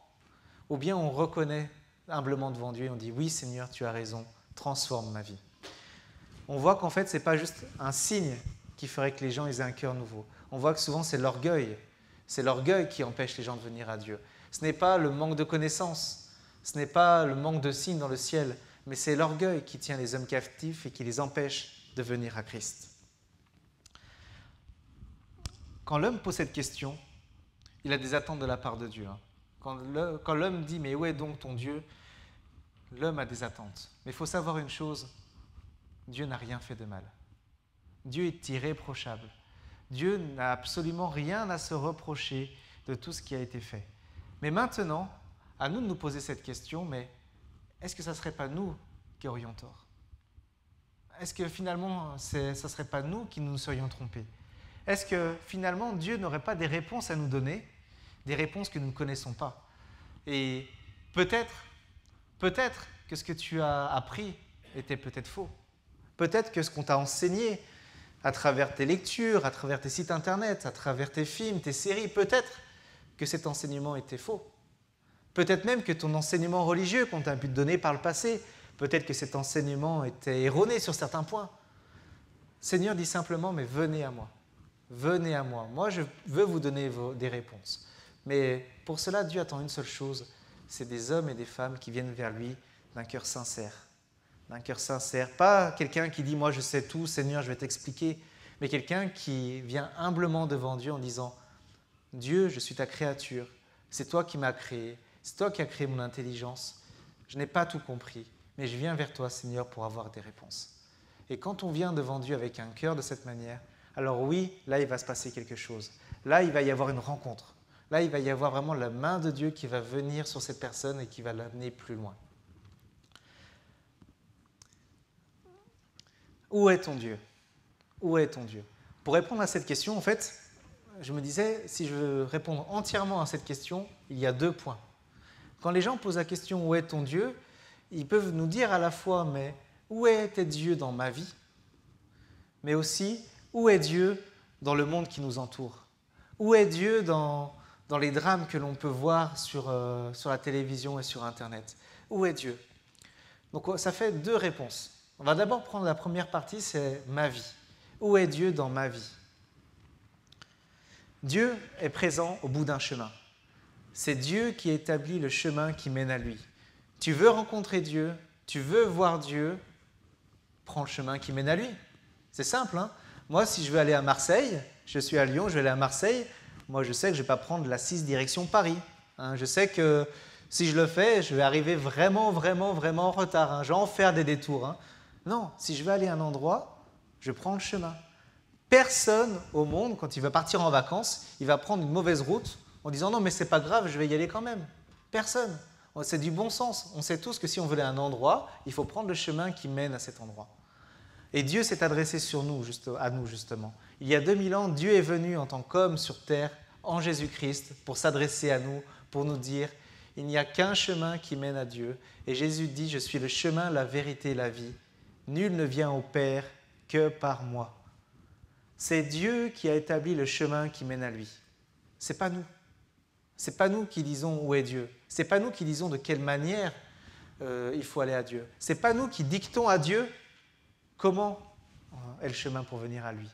ou bien on reconnaît humblement devant Dieu et on dit « Oui, Seigneur, tu as raison, transforme ma vie. » On voit qu'en fait, ce n'est pas juste un signe qui ferait que les gens aient un cœur nouveau. On voit que souvent, c'est l'orgueil. C'est l'orgueil qui empêche les gens de venir à Dieu. Ce n'est pas le manque de connaissances, ce n'est pas le manque de signes dans le ciel, mais c'est l'orgueil qui tient les hommes captifs et qui les empêche de venir à Christ. Quand l'homme pose cette question, il a des attentes de la part de Dieu. Quand l'homme dit « Mais où est donc ton Dieu ?» L'homme a des attentes. Mais il faut savoir une chose, Dieu n'a rien fait de mal. Dieu est irréprochable. Dieu n'a absolument rien à se reprocher de tout ce qui a été fait. Mais maintenant, à nous de nous poser cette question, mais est-ce que ça ne serait pas nous qui aurions tort? Est-ce que finalement, ça ne serait pas nous qui nous serions trompés? Est-ce que finalement, Dieu n'aurait pas des réponses à nous donner, des réponses que nous ne connaissons pas? Et peut-être que ce que tu as appris était peut-être faux. Peut-être que ce qu'on t'a enseigné à travers tes lectures, à travers tes sites internet, à travers tes films, tes séries, peut-être que cet enseignement était faux. Peut-être même que ton enseignement religieux qu'on t'a pu te donner par le passé, peut-être que cet enseignement était erroné sur certains points. Seigneur dit simplement, mais venez à moi. Venez à moi. Moi, je veux vous donner des réponses. Mais pour cela, Dieu attend une seule chose, c'est des hommes et des femmes qui viennent vers lui d'un cœur sincère. D'un cœur sincère. Pas quelqu'un qui dit, moi je sais tout, Seigneur, je vais t'expliquer, mais quelqu'un qui vient humblement devant Dieu en disant, Dieu, je suis ta créature, c'est toi qui m'as créé, c'est toi qui as créé mon intelligence, je n'ai pas tout compris, mais je viens vers toi, Seigneur, pour avoir des réponses. Et quand on vient devant Dieu avec un cœur de cette manière, alors oui, là il va se passer quelque chose. Là il va y avoir une rencontre. Là il va y avoir vraiment la main de Dieu qui va venir sur cette personne et qui va l'amener plus loin. Où est ton Dieu? Où est ton Dieu? Pour répondre à cette question, en fait, je me disais, si je veux répondre entièrement à cette question, il y a 2 points. Quand les gens posent la question « Où est ton Dieu ?», ils peuvent nous dire à la fois « Mais où était Dieu dans ma vie ?» mais aussi « Où est Dieu dans le monde qui nous entoure ?» Où est Dieu dans les drames que l'on peut voir sur la télévision et sur Internet? Où est Dieu? Donc ça fait 2 réponses. On va d'abord prendre la première partie, c'est ma vie. Où est Dieu dans ma vie? Dieu est présent au bout d'un chemin. C'est Dieu qui établit le chemin qui mène à lui. Tu veux rencontrer Dieu, tu veux voir Dieu, prends le chemin qui mène à lui. C'est simple, hein? Moi, si je veux aller à Marseille, je suis à Lyon, je vais aller à Marseille, moi je sais que je ne vais pas prendre la 6 direction Paris. Hein? Je sais que si je le fais, je vais arriver vraiment en retard. Hein? Je vais en faire des détours. Hein? Non, si je veux aller à un endroit, je prends le chemin. Personne au monde, quand il va partir en vacances, il va prendre une mauvaise route en disant « Non, mais c'est pas grave, je vais y aller quand même. » Personne. C'est du bon sens. On sait tous que si on veut aller à un endroit, il faut prendre le chemin qui mène à cet endroit. Et Dieu s'est adressé à nous, justement. Il y a 2000 ans, Dieu est venu en tant qu'homme sur terre, en Jésus-Christ, pour s'adresser à nous, pour nous dire « Il n'y a qu'un chemin qui mène à Dieu. » Et Jésus dit « Je suis le chemin, la vérité et la vie. Nul ne vient au Père que par moi. » C'est Dieu qui a établi le chemin qui mène à lui. Ce n'est pas nous. Ce n'est pas nous qui disons où est Dieu. Ce n'est pas nous qui disons de quelle manière il faut aller à Dieu. Ce n'est pas nous qui dictons à Dieu comment est le chemin pour venir à lui.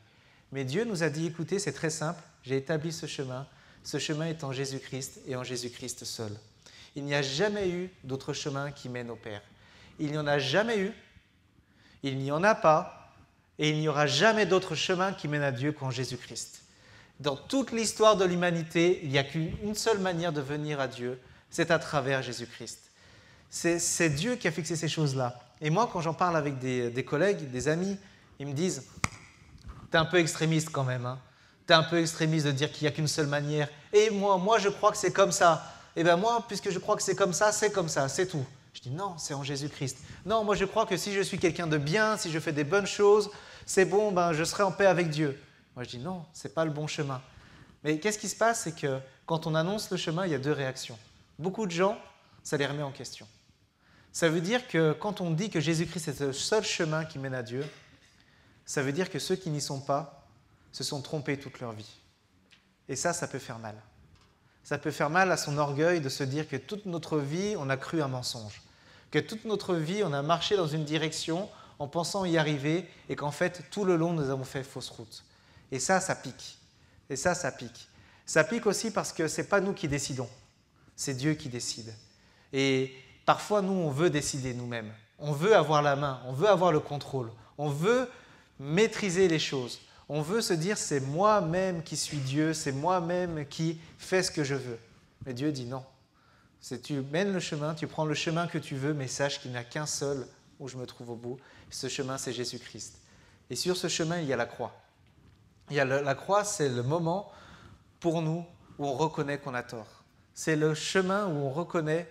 Mais Dieu nous a dit, écoutez, c'est très simple, j'ai établi ce chemin, Ce chemin est en Jésus-Christ et en Jésus-Christ seul. Il n'y a jamais eu d'autre chemin qui mène au Père. Il n'y en a jamais eu, il n'y en a pas, et il n'y aura jamais d'autre chemin qui mène à Dieu qu'en Jésus-Christ. Dans toute l'histoire de l'humanité, il n'y a qu'une seule manière de venir à Dieu, c'est à travers Jésus-Christ. C'est Dieu qui a fixé ces choses-là. Et moi, quand j'en parle avec des collègues, des amis, ils me disent « T'es un peu extrémiste quand même, hein. T'es un peu extrémiste de dire qu'il n'y a qu'une seule manière. Et moi, je crois que c'est comme ça. Et bien moi, puisque je crois que c'est comme ça, c'est tout. » Je dis non, c'est en Jésus-Christ. Non, moi je crois que si je suis quelqu'un de bien, si je fais des bonnes choses, c'est bon, je serai en paix avec Dieu. Moi je dis non, ce n'est pas le bon chemin. Mais qu'est-ce qui se passe, c'est que quand on annonce le chemin, il y a deux réactions. Beaucoup de gens, ça les remet en question. Ça veut dire que quand on dit que Jésus-Christ est le seul chemin qui mène à Dieu, ça veut dire que ceux qui n'y sont pas se sont trompés toute leur vie. Et ça peut faire mal. Ça peut faire mal à son orgueil de se dire que toute notre vie, on a cru un mensonge. Que toute notre vie, on a marché dans une direction en pensant y arriver et qu'en fait, tout le long, nous avons fait fausse route. Et ça pique. Et ça pique. Ça pique aussi parce que ce n'est pas nous qui décidons. C'est Dieu qui décide. Et parfois, nous, on veut décider nous-mêmes. On veut avoir la main, on veut avoir le contrôle. On veut maîtriser les choses. On veut se dire, c'est moi-même qui suis Dieu, c'est moi-même qui fais ce que je veux. Mais Dieu dit non. Tu mènes le chemin, tu prends le chemin que tu veux, mais sache qu'il n'y a qu'un seul où je me trouve au bout. Ce chemin, c'est Jésus-Christ. Et sur ce chemin, il y a la croix. La croix, c'est le moment pour nous où on reconnaît qu'on a tort. C'est le chemin où on reconnaît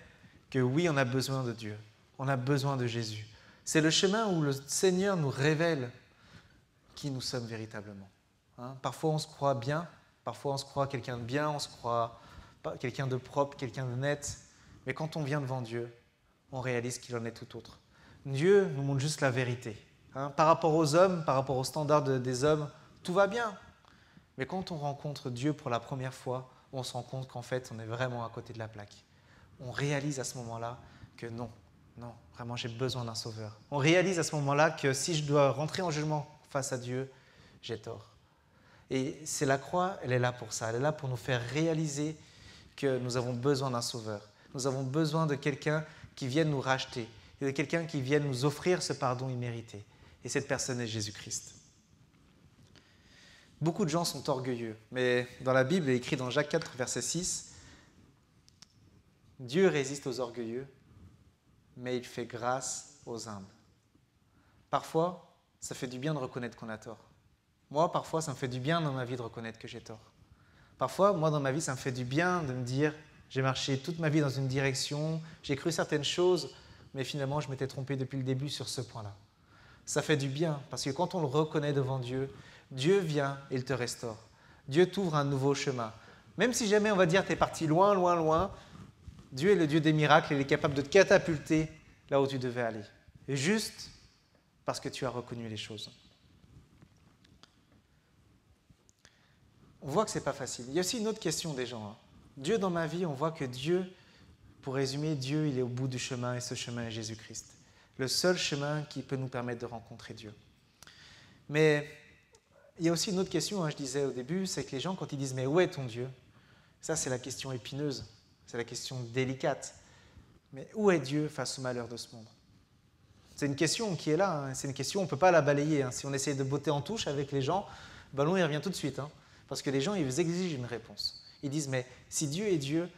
que oui, on a besoin de Dieu. On a besoin de Jésus. C'est le chemin où le Seigneur nous révèle qui nous sommes véritablement. Parfois on se croit bien, parfois on se croit quelqu'un de bien, on se croit quelqu'un de propre, quelqu'un de net, mais quand on vient devant Dieu, on réalise qu'il en est tout autre. Dieu nous montre juste la vérité. Par rapport aux hommes, par rapport aux standards des hommes, tout va bien. Mais quand on rencontre Dieu pour la première fois, on se rend compte qu'en fait, on est vraiment à côté de la plaque. On réalise à ce moment-là que non, vraiment j'ai besoin d'un sauveur. On réalise à ce moment-là que si je dois rentrer en jugement face à Dieu, j'ai tort. Et c'est la croix, elle est là pour ça. Elle est là pour nous faire réaliser que nous avons besoin d'un sauveur. Nous avons besoin de quelqu'un qui vienne nous racheter, et de quelqu'un qui vienne nous offrir ce pardon immérité. Et cette personne est Jésus-Christ. Beaucoup de gens sont orgueilleux, mais dans la Bible, il est écrit dans Jacques 4, verset 6, « Dieu résiste aux orgueilleux, mais il fait grâce aux humbles. » Parfois, ça fait du bien de reconnaître qu'on a tort. Moi, parfois, ça me fait du bien dans ma vie de reconnaître que j'ai tort. Parfois, moi, dans ma vie, ça me fait du bien de me dire j'ai marché toute ma vie dans une direction, j'ai cru certaines choses, mais finalement, je m'étais trompé depuis le début sur ce point-là. Ça fait du bien, parce que quand on le reconnaît devant Dieu, Dieu vient et il te restaure. Dieu t'ouvre un nouveau chemin. Même si jamais on va dire tu es parti loin, loin, loin, Dieu est le Dieu des miracles, il est capable de te catapulter là où tu devais aller. Et juste parce que tu as reconnu les choses. On voit que ce n'est pas facile. Il y a aussi une autre question des gens. Dieu dans ma vie, on voit que Dieu, pour résumer, Dieu, il est au bout du chemin et ce chemin est Jésus-Christ. Le seul chemin qui peut nous permettre de rencontrer Dieu. Mais il y a aussi une autre question, je disais au début, c'est que les gens, quand ils disent « mais où est ton Dieu ?» Ça, c'est la question épineuse, c'est la question délicate. Mais où est Dieu face au malheur de ce monde ? C'est une question qui est là, c'est une question, on ne peut pas la balayer. Si on essaie de botter en touche avec les gens, le ballon il revient tout de suite. Parce que les gens, ils exigent une réponse. Ils disent, mais si Dieu est Dieu,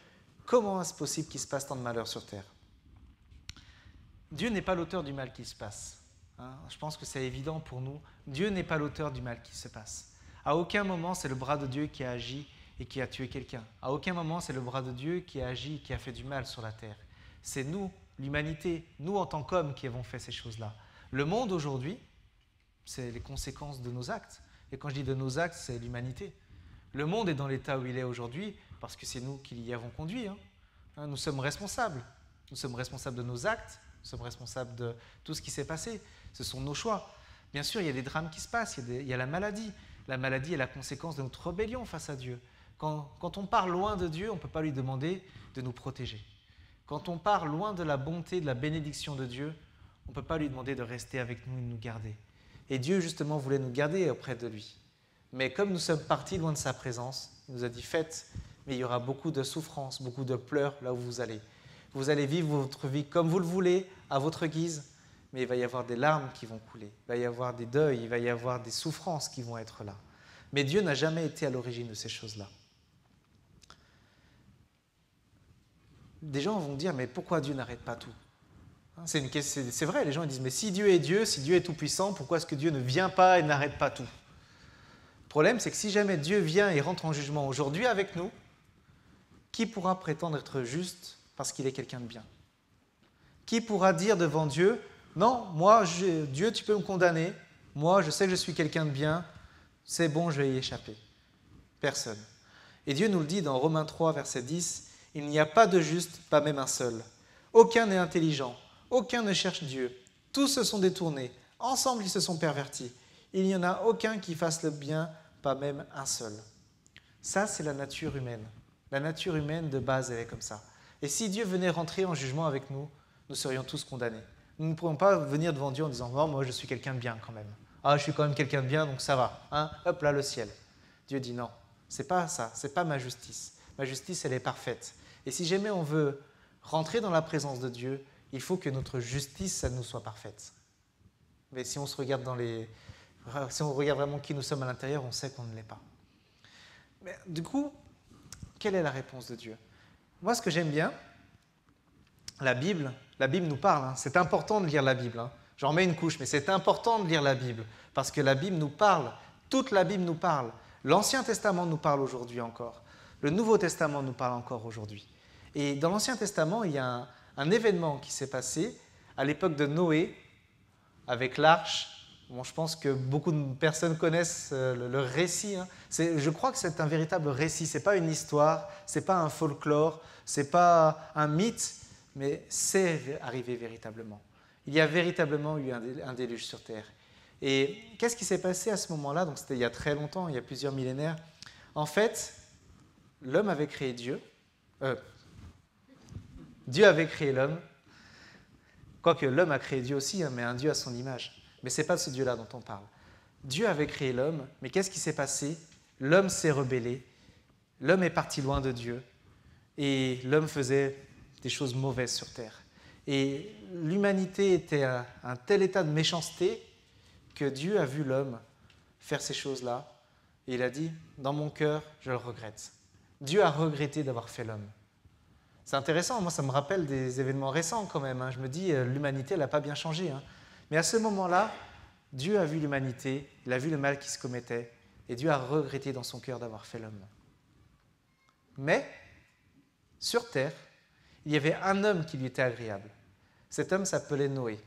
comment est-ce possible qu'il se passe tant de malheur sur Terre ? Dieu n'est pas l'auteur du mal qui se passe. Je pense que c'est évident pour nous. Dieu n'est pas l'auteur du mal qui se passe. À aucun moment, c'est le bras de Dieu qui a agi et qui a tué quelqu'un. À aucun moment, c'est le bras de Dieu qui a agi et qui a fait du mal sur la Terre. C'est nous, l'humanité, nous en tant qu'hommes qui avons fait ces choses-là. Le monde aujourd'hui, c'est les conséquences de nos actes. Et quand je dis de nos actes, c'est l'humanité. Le monde est dans l'état où il est aujourd'hui parce que c'est nous qui l'y avons conduit. Nous sommes responsables. Nous sommes responsables de nos actes, nous sommes responsables de tout ce qui s'est passé. Ce sont nos choix. Bien sûr, il y a des drames qui se passent, il y a la maladie. La maladie est la conséquence de notre rébellion face à Dieu. Quand on part loin de Dieu, on ne peut pas lui demander de nous protéger. Quand on part loin de la bonté, de la bénédiction de Dieu, on ne peut pas lui demander de rester avec nous et de nous garder. Et Dieu, justement, voulait nous garder auprès de lui. Mais comme nous sommes partis loin de sa présence, il nous a dit « faites mais il y aura beaucoup de souffrances, beaucoup de pleurs là où vous allez. Vous allez vivre votre vie comme vous le voulez, à votre guise, mais il va y avoir des larmes qui vont couler, il va y avoir des deuils, il va y avoir des souffrances qui vont être là. Mais Dieu n'a jamais été à l'origine de ces choses-là. Des gens vont dire, mais pourquoi Dieu n'arrête pas tout ? C'est vrai, les gens disent, mais si Dieu est Dieu, si Dieu est tout-puissant, pourquoi est-ce que Dieu ne vient pas et n'arrête pas tout ? Le problème, c'est que si jamais Dieu vient et rentre en jugement aujourd'hui avec nous, qui pourra prétendre être juste parce qu'il est quelqu'un de bien ? Qui pourra dire devant Dieu, non, moi, Dieu, tu peux me condamner, moi, je sais que je suis quelqu'un de bien, c'est bon, je vais y échapper. Personne. Et Dieu nous le dit dans Romains 3, verset 10, « Il n'y a pas de juste, pas même un seul. Aucun n'est intelligent, aucun ne cherche Dieu. Tous se sont détournés, ensemble ils se sont pervertis. Il n'y en a aucun qui fasse le bien, pas même un seul. » Ça, c'est la nature humaine. La nature humaine, de base, elle est comme ça. Et si Dieu venait rentrer en jugement avec nous, nous serions tous condamnés. Nous ne pourrions pas venir devant Dieu en disant « Non, moi, je suis quelqu'un de bien quand même. Ah, je suis quand même quelqu'un de bien, donc ça va. Hein, hop là, le ciel. » Dieu dit « Non, c'est pas ça, c'est pas ma justice. Ma justice, elle est parfaite. Et si jamais on veut rentrer dans la présence de Dieu, il faut que notre justice, ça nous soit parfaite. Mais si on se regarde si on regarde vraiment qui nous sommes à l'intérieur, on sait qu'on ne l'est pas. Mais du coup, quelle est la réponse de Dieu ? Moi, ce que j'aime bien, la Bible nous parle. Hein. C'est important de lire la Bible. Hein. J'en mets une couche, mais c'est important de lire la Bible. Parce que la Bible nous parle. Toute la Bible nous parle. L'Ancien Testament nous parle aujourd'hui encore. Le Nouveau Testament nous parle encore aujourd'hui. Et dans l'Ancien Testament, il y a un événement qui s'est passé à l'époque de Noé, avec l'arche. Bon, je pense que beaucoup de personnes connaissent le récit. Hein. Je crois que c'est un véritable récit. Ce n'est pas une histoire, ce n'est pas un folklore, ce n'est pas un mythe, mais c'est arrivé véritablement. Il y a véritablement eu un déluge sur Terre. Et qu'est-ce qui s'est passé à ce moment-là ? Donc, c'était il y a très longtemps, il y a plusieurs millénaires. En fait, l'homme avait créé Dieu. Dieu avait créé l'homme. Quoique l'homme a créé Dieu aussi, hein, mais un Dieu à son image. Mais ce n'est pas ce Dieu-là dont on parle. Dieu avait créé l'homme, mais qu'est-ce qui s'est passé ? L'homme s'est rebellé. L'homme est parti loin de Dieu. Et l'homme faisait des choses mauvaises sur Terre. Et l'humanité était à un tel état de méchanceté que Dieu a vu l'homme faire ces choses-là. Et il a dit, dans mon cœur, je le regrette. Dieu a regretté d'avoir fait l'homme. C'est intéressant, moi ça me rappelle des événements récents quand même. Hein. Je me dis, l'humanité, elle n'a pas bien changé. Hein. Mais à ce moment-là, Dieu a vu l'humanité, il a vu le mal qui se commettait, et Dieu a regretté dans son cœur d'avoir fait l'homme. Mais, sur terre, il y avait un homme qui lui était agréable. Cet homme s'appelait Noé.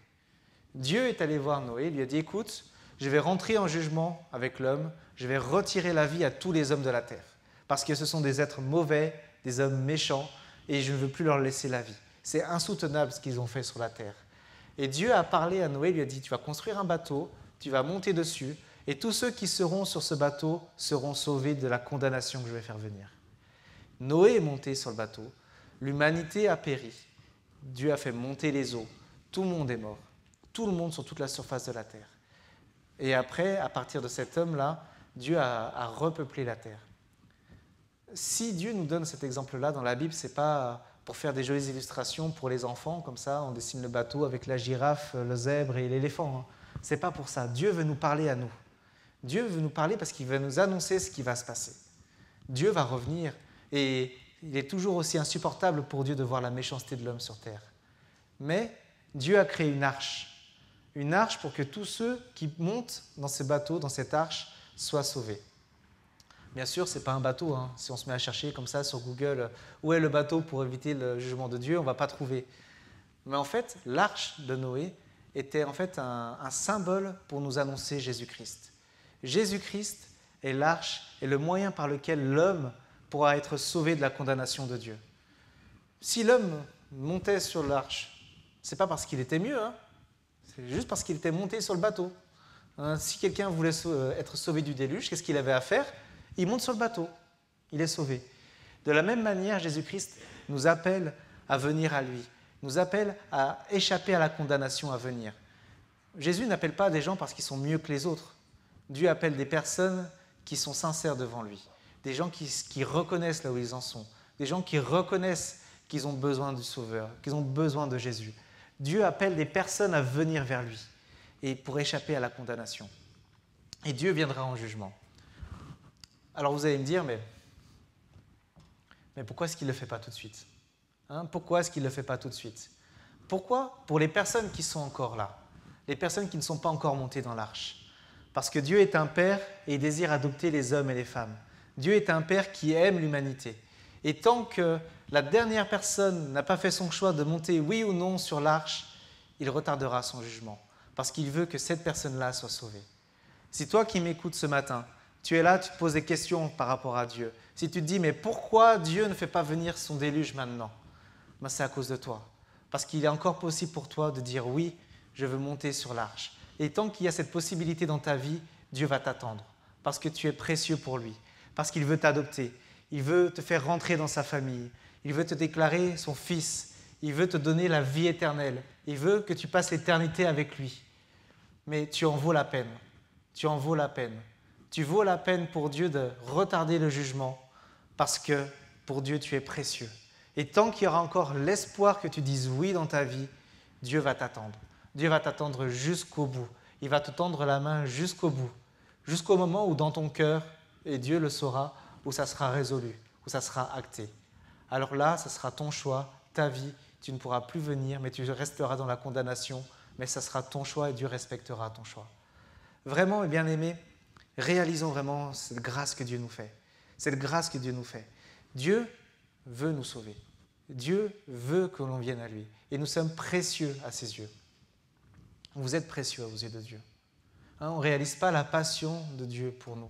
Dieu est allé voir Noé, il lui a dit, écoute, je vais rentrer en jugement avec l'homme, je vais retirer la vie à tous les hommes de la terre, parce que ce sont des êtres mauvais, des hommes méchants, et je ne veux plus leur laisser la vie. C'est insoutenable ce qu'ils ont fait sur la terre. Et Dieu a parlé à Noé, il lui a dit, tu vas construire un bateau, tu vas monter dessus, et tous ceux qui seront sur ce bateau seront sauvés de la condamnation que je vais faire venir. Noé est monté sur le bateau, l'humanité a péri, Dieu a fait monter les eaux, tout le monde est mort, tout le monde sur toute la surface de la terre. Et après, à partir de cet homme-là, Dieu a repeuplé la terre. Si Dieu nous donne cet exemple-là dans la Bible, ce n'est pas pour faire des jolies illustrations pour les enfants, comme ça, on dessine le bateau avec la girafe, le zèbre et l'éléphant. Hein. Ce n'est pas pour ça. Dieu veut nous parler à nous. Dieu veut nous parler parce qu'il va nous annoncer ce qui va se passer. Dieu va revenir et il est toujours aussi insupportable pour Dieu de voir la méchanceté de l'homme sur terre. Mais Dieu a créé une arche pour que tous ceux qui montent dans ce bateau, dans cette arche, soient sauvés. Bien sûr, ce n'est pas un bateau. Hein. Si on se met à chercher comme ça sur Google, où est le bateau pour éviter le jugement de Dieu, on ne va pas trouver. Mais en fait, l'arche de Noé était en fait un symbole pour nous annoncer Jésus-Christ. Jésus-Christ est l'arche et le moyen par lequel l'homme pourra être sauvé de la condamnation de Dieu. Si l'homme montait sur l'arche, ce n'est pas parce qu'il était mieux, hein. C'est juste parce qu'il était monté sur le bateau. Si quelqu'un voulait être sauvé du déluge, qu'est-ce qu'il avait à faire ? Il monte sur le bateau, il est sauvé. De la même manière, Jésus-Christ nous appelle à venir à lui, nous appelle à échapper à la condamnation à venir. Jésus n'appelle pas des gens parce qu'ils sont mieux que les autres. Dieu appelle des personnes qui sont sincères devant lui. des gens qui reconnaissent là où ils en sont, des gens qui reconnaissent qu'ils ont besoin du Sauveur, qu'ils ont besoin de Jésus. Dieu appelle des personnes à venir vers lui et pour échapper à la condamnation. Et Dieu viendra en jugement. Alors vous allez me dire, mais pourquoi est-ce qu'il ne le fait pas tout de suite ? Pourquoi est-ce qu'il ne le fait pas tout de suite ? Pourquoi ? Pour les personnes qui sont encore là, les personnes qui ne sont pas encore montées dans l'arche. Parce que Dieu est un Père et il désire adopter les hommes et les femmes. Dieu est un Père qui aime l'humanité. Et tant que la dernière personne n'a pas fait son choix de monter oui ou non sur l'arche, il retardera son jugement. Parce qu'il veut que cette personne-là soit sauvée. Si toi qui m'écoutes ce matin, tu es là, tu te poses des questions par rapport à Dieu. Si tu te dis, mais pourquoi Dieu ne fait pas venir son déluge maintenant ? C'est à cause de toi. Parce qu'il est encore possible pour toi de dire oui, je veux monter sur l'arche. Et tant qu'il y a cette possibilité dans ta vie, Dieu va t'attendre. Parce que tu es précieux pour lui. Parce qu'il veut t'adopter. Il veut te faire rentrer dans sa famille. Il veut te déclarer son fils. Il veut te donner la vie éternelle. Il veut que tu passes l'éternité avec lui. Mais tu en vaux la peine. Tu en vaux la peine. Tu vaux la peine pour Dieu de retarder le jugement parce que pour Dieu, tu es précieux. Et tant qu'il y aura encore l'espoir que tu dises oui dans ta vie, Dieu va t'attendre. Dieu va t'attendre jusqu'au bout. Il va te tendre la main jusqu'au bout. Jusqu'au moment où dans ton cœur, et Dieu le saura, où ça sera résolu, où ça sera acté. Alors là, ça sera ton choix, ta vie. Tu ne pourras plus venir, mais tu resteras dans la condamnation. Mais ça sera ton choix et Dieu respectera ton choix. Vraiment, mes bien-aimés, réalisons vraiment cette grâce que Dieu nous fait. Cette grâce que Dieu nous fait. Dieu veut nous sauver. Dieu veut que l'on vienne à lui. Et nous sommes précieux à ses yeux. Vous êtes précieux aux yeux de Dieu. On ne réalise pas la passion de Dieu pour nous.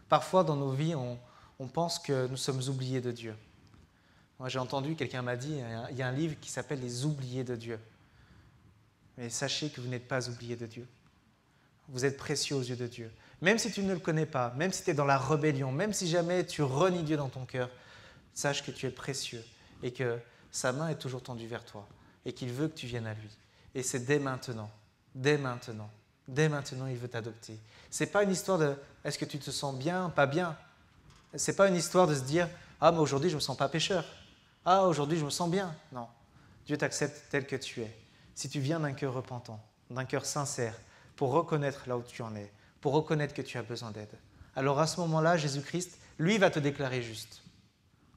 Parfois, dans nos vies, on pense que nous sommes oubliés de Dieu. Moi, j'ai entendu, quelqu'un m'a dit, il y a un livre qui s'appelle « Les oubliés de Dieu ». Mais sachez que vous n'êtes pas oubliés de Dieu. Vous êtes précieux aux yeux de Dieu. Même si tu ne le connais pas, même si tu es dans la rébellion, même si jamais tu renies Dieu dans ton cœur, sache que tu es précieux et que sa main est toujours tendue vers toi et qu'il veut que tu viennes à lui. Et c'est dès maintenant, dès maintenant, dès maintenant, il veut t'adopter. Ce n'est pas une histoire de « est-ce que tu te sens bien, pas bien ?» Ce n'est pas une histoire de se dire « ah, mais aujourd'hui, je ne me sens pas pécheur. Ah, aujourd'hui, je me sens bien. » Non, Dieu t'accepte tel que tu es. Si tu viens d'un cœur repentant, d'un cœur sincère, pour reconnaître là où tu en es, pour reconnaître que tu as besoin d'aide. Alors à ce moment-là, Jésus-Christ, lui, va te déclarer juste.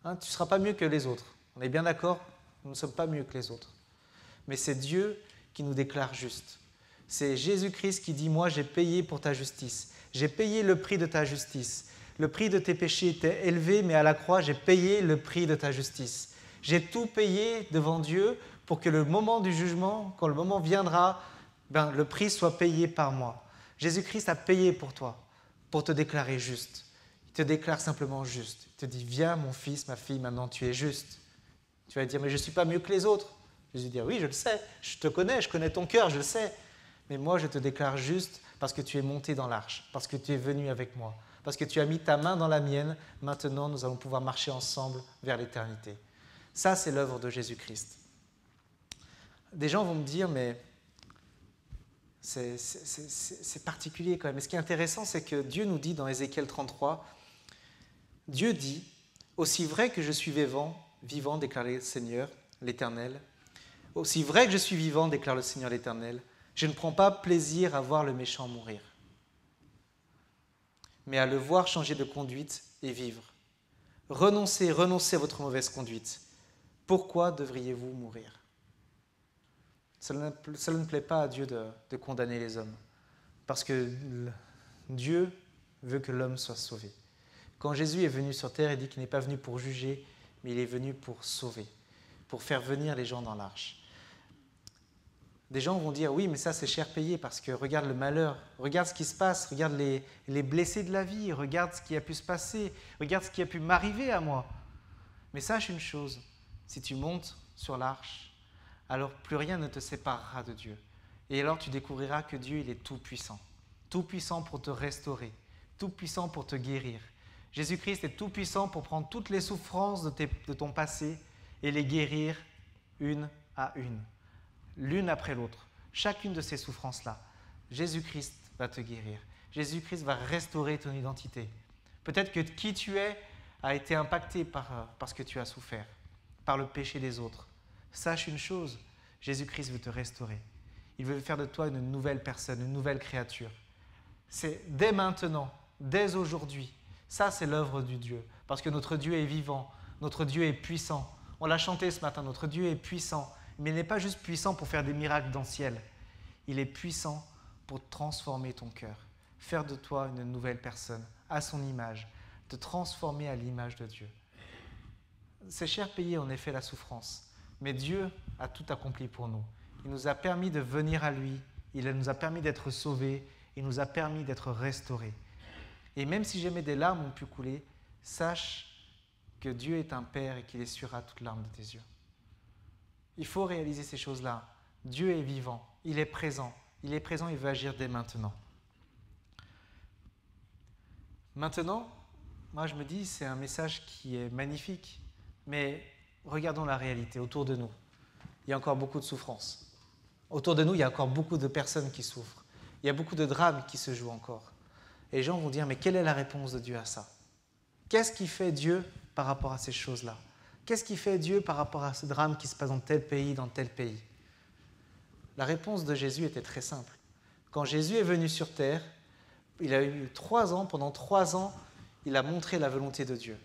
Tu ne seras pas mieux que les autres. On est bien d'accord ? Nous ne sommes pas mieux que les autres. Mais c'est Dieu qui nous déclare juste. C'est Jésus-Christ qui dit « Moi, j'ai payé pour ta justice. J'ai payé le prix de ta justice. Le prix de tes péchés était élevé, mais à la croix, j'ai payé le prix de ta justice. J'ai tout payé devant Dieu pour que le moment du jugement, quand le moment viendra, le prix soit payé par moi. Jésus-Christ a payé pour toi, pour te déclarer juste. Il te déclare simplement juste. Il te dit, viens mon fils, ma fille, maintenant tu es juste. Tu vas dire, mais je ne suis pas mieux que les autres. Jésus va dire, oui, je le sais, je te connais, je connais ton cœur, je le sais. Mais moi, je te déclare juste parce que tu es monté dans l'arche, parce que tu es venu avec moi, parce que tu as mis ta main dans la mienne. Maintenant, nous allons pouvoir marcher ensemble vers l'éternité. Ça, c'est l'œuvre de Jésus-Christ. Des gens vont me dire, mais c'est particulier quand même. Mais ce qui est intéressant, c'est que Dieu nous dit dans Ézéchiel 33, Dieu dit, aussi vrai que je suis vivant, déclare le Seigneur, l'Éternel, aussi vrai que je suis vivant, déclare le Seigneur l'Éternel, je ne prends pas plaisir à voir le méchant mourir, mais à le voir changer de conduite et vivre. Renoncez à votre mauvaise conduite. Pourquoi devriez-vous mourir ? Cela ne plaît pas à Dieu de condamner les hommes, parce que Dieu veut que l'homme soit sauvé. Quand Jésus est venu sur terre, il dit qu'il n'est pas venu pour juger, mais il est venu pour sauver, pour faire venir les gens dans l'arche. Des gens vont dire, oui, mais ça c'est cher payé, parce que regarde le malheur, regarde ce qui se passe, regarde les blessés de la vie, regarde ce qui a pu se passer, regarde ce qui a pu m'arriver à moi. Mais sache une chose, si tu montes sur l'arche, alors plus rien ne te séparera de Dieu. Et alors tu découvriras que Dieu, il est tout-puissant pour te restaurer, tout-puissant pour te guérir. Jésus-Christ est tout-puissant pour prendre toutes les souffrances de ton passé et les guérir une à une, l'une après l'autre. Chacune de ces souffrances-là, Jésus-Christ va te guérir. Jésus-Christ va restaurer ton identité. Peut-être que qui tu es a été impacté par ce que tu as souffert, par le péché des autres. Sache une chose, Jésus-Christ veut te restaurer. Il veut faire de toi une nouvelle personne, une nouvelle créature. C'est dès maintenant, dès aujourd'hui. Ça, c'est l'œuvre du Dieu. Parce que notre Dieu est vivant, notre Dieu est puissant. On l'a chanté ce matin, notre Dieu est puissant. Mais il n'est pas juste puissant pour faire des miracles dans le ciel. Il est puissant pour transformer ton cœur, faire de toi une nouvelle personne, à son image, te transformer à l'image de Dieu. C'est cher payé en effet la souffrance, mais Dieu a tout accompli pour nous. Il nous a permis de venir à lui, il nous a permis d'être sauvés, il nous a permis d'être restaurés. Et même si jamais des larmes ont pu couler, sache que Dieu est un Père et qu'il essuiera toute larme de tes yeux. Il faut réaliser ces choses-là. Dieu est vivant, il est présent, il veut agir dès maintenant. Maintenant, moi je me dis, c'est un message qui est magnifique, mais regardons la réalité autour de nous. Il y a encore beaucoup de souffrance. Autour de nous, il y a encore beaucoup de personnes qui souffrent. Il y a beaucoup de drames qui se jouent encore. Et les gens vont dire, mais quelle est la réponse de Dieu à ça? Qu'est-ce qui fait Dieu par rapport à ces choses-là? Qu'est-ce qui fait Dieu par rapport à ce drame qui se passe dans tel pays, dans tel pays? La réponse de Jésus était très simple. Quand Jésus est venu sur terre, il a eu 3 ans, pendant 3 ans, il a montré la volonté de Dieu.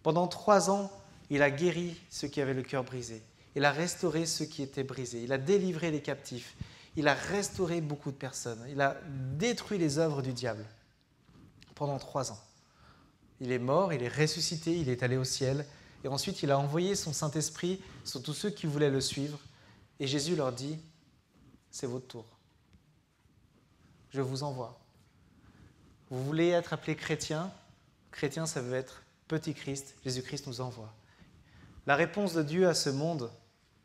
Pendant 3 ans, il a guéri ceux qui avaient le cœur brisé. Il a restauré ceux qui étaient brisés. Il a délivré les captifs. Il a restauré beaucoup de personnes. Il a détruit les œuvres du diable pendant 3 ans. Il est mort, il est ressuscité, il est allé au ciel. Et ensuite, il a envoyé son Saint-Esprit sur tous ceux qui voulaient le suivre. Et Jésus leur dit, c'est votre tour. Je vous envoie. Vous voulez être appelé chrétien? Chrétien, ça veut être petit Christ. Jésus-Christ nous envoie. La réponse de Dieu à ce monde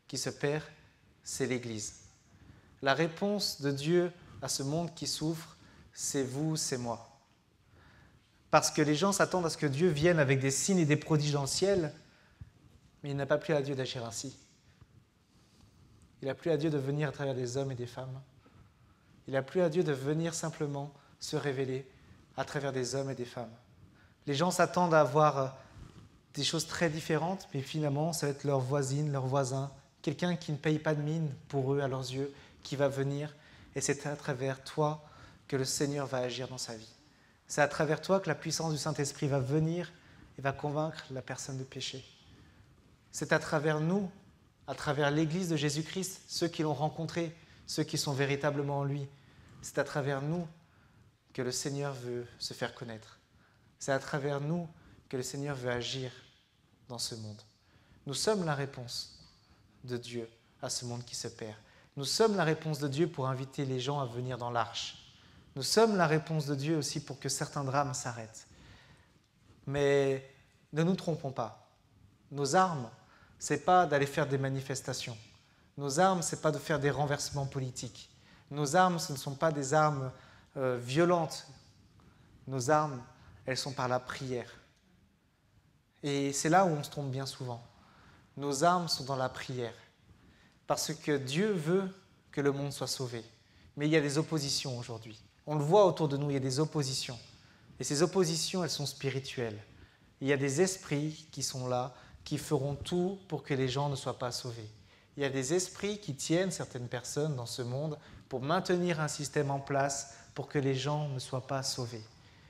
qui se perd, c'est l'Église. La réponse de Dieu à ce monde qui souffre, c'est vous, c'est moi. Parce que les gens s'attendent à ce que Dieu vienne avec des signes et des prodiges dans le ciel, mais il n'a pas plu à Dieu d'agir ainsi. Il n'a plu à Dieu de venir à travers des hommes et des femmes. Il n'a plu à Dieu de venir simplement se révéler à travers des hommes et des femmes. Les gens s'attendent à avoir des choses très différentes, mais finalement, ça va être leur voisine, leur voisin, quelqu'un qui ne paye pas de mine pour eux, à leurs yeux, qui va venir, et c'est à travers toi que le Seigneur va agir dans sa vie. C'est à travers toi que la puissance du Saint-Esprit va venir et va convaincre la personne de péché. C'est à travers nous, à travers l'Église de Jésus-Christ, ceux qui l'ont rencontré, ceux qui sont véritablement en lui. C'est à travers nous que le Seigneur veut se faire connaître. C'est à travers nous que le Seigneur veut agir dans ce monde. Nous sommes la réponse de Dieu à ce monde qui se perd. Nous sommes la réponse de Dieu pour inviter les gens à venir dans l'arche. Nous sommes la réponse de Dieu aussi pour que certains drames s'arrêtent. Mais ne nous trompons pas. Nos armes, ce n'est pas d'aller faire des manifestations. Nos armes, ce n'est pas de faire des renversements politiques. Nos armes, ce ne sont pas des armes violentes. Nos armes, elles sont par la prière. Et c'est là où on se trompe bien souvent. Nos armes sont dans la prière. Parce que Dieu veut que le monde soit sauvé. Mais il y a des oppositions aujourd'hui. On le voit autour de nous, il y a des oppositions. Et ces oppositions, elles sont spirituelles. Il y a des esprits qui sont là, qui feront tout pour que les gens ne soient pas sauvés. Il y a des esprits qui tiennent certaines personnes dans ce monde pour maintenir un système en place pour que les gens ne soient pas sauvés.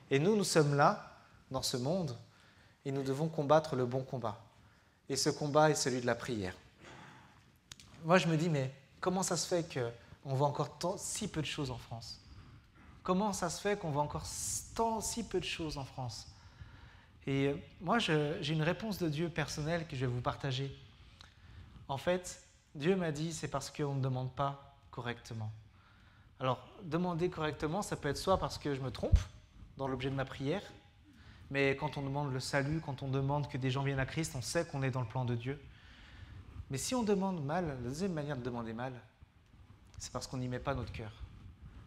Et nous sommes là, dans ce monde, et nous devons combattre le bon combat. Et ce combat est celui de la prière. Moi, je me dis, mais comment ça se fait qu'on voit encore si peu de choses en France? Comment ça se fait qu'on voit encore si peu de choses en France? Et moi, j'ai une réponse de Dieu personnelle que je vais vous partager. En fait, Dieu m'a dit, c'est parce qu'on ne demande pas correctement. Alors, demander correctement, ça peut être soit parce que je me trompe dans l'objet de ma prière, mais quand on demande le salut, quand on demande que des gens viennent à Christ, on sait qu'on est dans le plan de Dieu. Mais si on demande mal, la deuxième manière de demander mal, c'est parce qu'on n'y met pas notre cœur.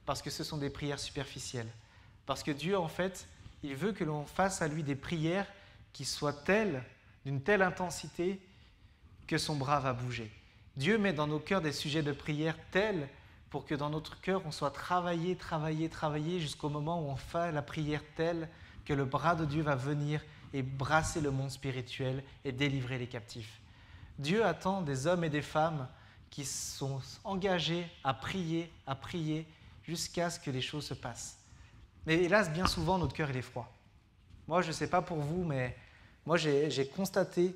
Parce que ce sont des prières superficielles. Parce que Dieu, en fait, il veut que l'on fasse à lui des prières qui soient telles, d'une telle intensité, que son bras va bouger. Dieu met dans nos cœurs des sujets de prière tels pour que dans notre cœur, on soit travaillé jusqu'au moment où on fait la prière telle que le bras de Dieu va venir et brasser le monde spirituel et délivrer les captifs. Dieu attend des hommes et des femmes qui sont engagés à prier jusqu'à ce que les choses se passent. Mais hélas, bien souvent, notre cœur il est froid. Moi, je ne sais pas pour vous, mais moi, j'ai constaté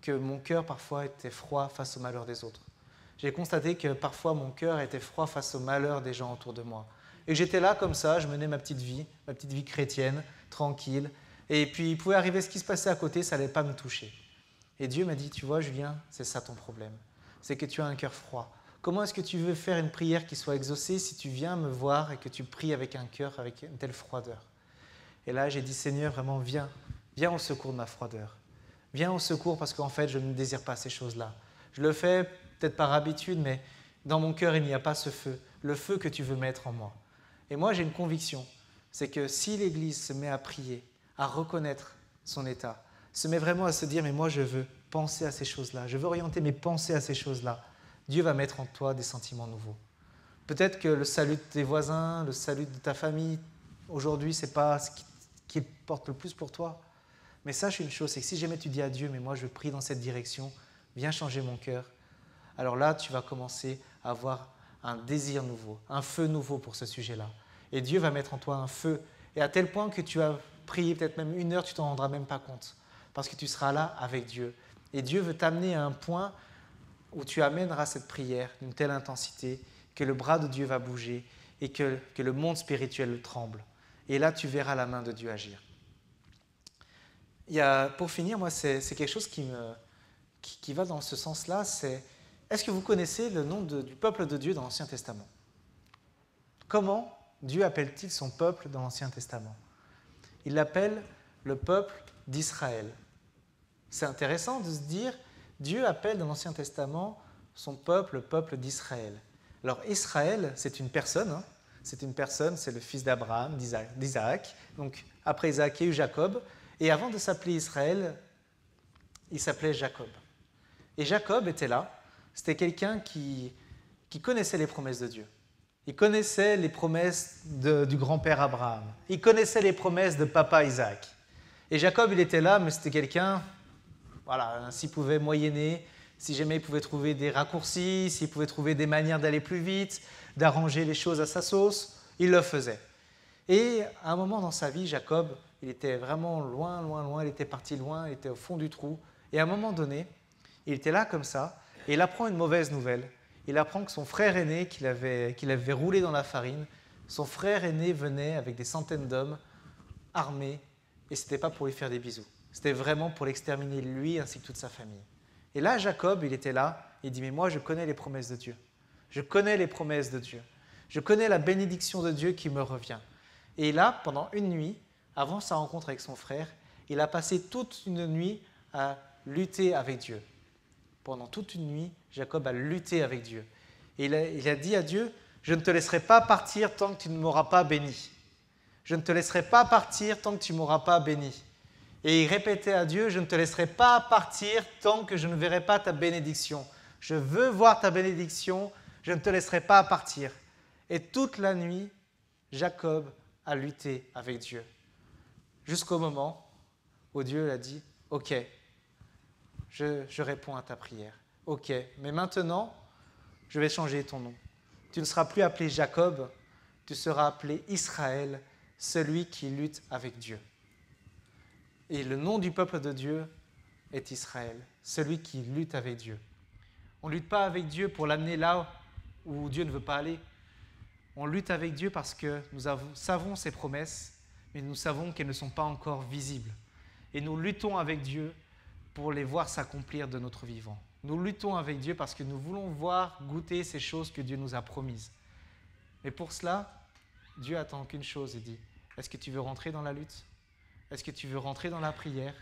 que mon cœur parfois était froid face au malheur des autres. J'ai constaté que parfois mon cœur était froid face au malheur des gens autour de moi. Et que j'étais là comme ça, je menais ma petite vie chrétienne, tranquille. Et puis il pouvait arriver ce qui se passait à côté, ça n'allait pas me toucher. Et Dieu m'a dit, tu vois Julien, c'est ça ton problème. C'est que tu as un cœur froid. Comment est-ce que tu veux faire une prière qui soit exaucée si tu viens me voir et que tu pries avec un cœur avec une telle froideur? Et là, j'ai dit, Seigneur, vraiment, viens au secours de ma froideur. Viens au secours parce qu'en fait, je ne désire pas ces choses-là. Je le fais peut-être par habitude, mais dans mon cœur, il n'y a pas ce feu, le feu que tu veux mettre en moi. Et moi, j'ai une conviction, c'est que si l'Église se met à prier, à reconnaître son état, se met vraiment à se dire, mais moi, je veux penser à ces choses-là, je veux orienter mes pensées à ces choses-là, Dieu va mettre en toi des sentiments nouveaux. Peut-être que le salut de tes voisins, le salut de ta famille, aujourd'hui, ce n'est pas ce qui porte le plus pour toi. Mais sache une chose, c'est que si jamais tu dis à Dieu, mais moi je prie dans cette direction, viens changer mon cœur, alors là, tu vas commencer à avoir un désir nouveau, un feu nouveau pour ce sujet-là. Et Dieu va mettre en toi un feu, et à tel point que tu vas prier peut-être même 1 heure, tu ne t'en rendras même pas compte, parce que tu seras là avec Dieu. Et Dieu veut t'amener à un point où tu amèneras cette prière d'une telle intensité que le bras de Dieu va bouger et que le monde spirituel tremble. Et là, tu verras la main de Dieu agir. Pour finir, moi, c'est quelque chose qui va dans ce sens-là. Est-ce que vous connaissez le nom du peuple de Dieu dans l'Ancien Testament? Comment Dieu appelle-t-il son peuple dans l'Ancien Testament? Il l'appelle le peuple d'Israël. C'est intéressant de se dire, Dieu appelle dans l'Ancien Testament son peuple le peuple d'Israël. Alors Israël, c'est une personne, hein. C'est une personne, c'est le fils d'Abraham, d'Isaac. Donc après Isaac, il y a eu Jacob. Et avant de s'appeler Israël, il s'appelait Jacob. Et Jacob était là. C'était quelqu'un qui connaissait les promesses de Dieu. Il connaissait les promesses du grand-père Abraham. Il connaissait les promesses de papa Isaac. Et Jacob, il était là, mais c'était quelqu'un, voilà, s'il pouvait moyenner, si jamais il pouvait trouver des raccourcis, s'il pouvait trouver des manières d'aller plus vite, d'arranger les choses à sa sauce, il le faisait. Et à un moment dans sa vie, Jacob, il était vraiment loin, loin, loin, il était parti loin, il était au fond du trou. Et à un moment donné, il était là comme ça, et il apprend une mauvaise nouvelle. Il apprend que son frère aîné, qu'il avait roulé dans la farine, son frère aîné venait avec des centaines d'hommes armés, et ce n'était pas pour lui faire des bisous. C'était vraiment pour l'exterminer lui ainsi que toute sa famille. Et là, Jacob, il était là, il dit, mais moi, je connais les promesses de Dieu. Je connais les promesses de Dieu. Je connais la bénédiction de Dieu qui me revient. Et là, pendant une nuit, avant sa rencontre avec son frère, il a passé toute une nuit à lutter avec Dieu. Pendant toute une nuit, Jacob a lutté avec Dieu. Et il a dit à Dieu, je ne te laisserai pas partir tant que tu ne m'auras pas béni. Je ne te laisserai pas partir tant que tu ne m'auras pas béni. Et il répétait à Dieu, je ne te laisserai pas partir tant que je ne verrai pas ta bénédiction. Je veux voir ta bénédiction, je ne te laisserai pas partir. Et toute la nuit, Jacob a lutté avec Dieu. Jusqu'au moment où Dieu a dit, ok, je réponds à ta prière. Ok, mais maintenant, je vais changer ton nom. Tu ne seras plus appelé Jacob, tu seras appelé Israël, celui qui lutte avec Dieu. Et le nom du peuple de Dieu est Israël, celui qui lutte avec Dieu. On ne lutte pas avec Dieu pour l'amener là où Dieu ne veut pas aller. On lutte avec Dieu parce que nous savons ses promesses, mais nous savons qu'elles ne sont pas encore visibles. Et nous luttons avec Dieu pour les voir s'accomplir de notre vivant. Nous luttons avec Dieu parce que nous voulons voir, goûter ces choses que Dieu nous a promises. Mais pour cela, Dieu attend qu'une chose et dit, est-ce que tu veux rentrer dans la lutte ? Est-ce que tu veux rentrer dans la prière ?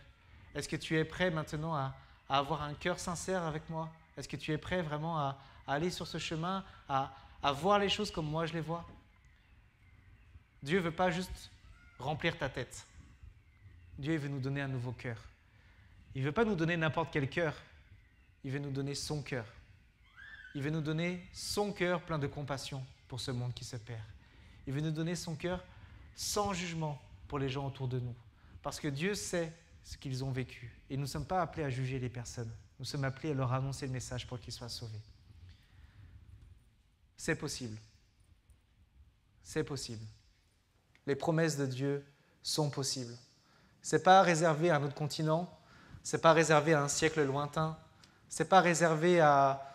Est-ce que tu es prêt maintenant à avoir un cœur sincère avec moi ? Est-ce que tu es prêt vraiment à aller sur ce chemin, à voir les choses comme moi je les vois ? Dieu ne veut pas juste remplir ta tête. Dieu veut nous donner un nouveau cœur. Il ne veut pas nous donner n'importe quel cœur. Il veut nous donner son cœur. Il veut nous donner son cœur plein de compassion pour ce monde qui se perd. Il veut nous donner son cœur sans jugement, pour les gens autour de nous. Parce que Dieu sait ce qu'ils ont vécu. Et nous ne sommes pas appelés à juger les personnes. Nous sommes appelés à leur annoncer le message pour qu'ils soient sauvés. C'est possible. C'est possible. Les promesses de Dieu sont possibles. Ce n'est pas réservé à un autre continent, ce n'est pas réservé à un siècle lointain, ce n'est pas réservé à,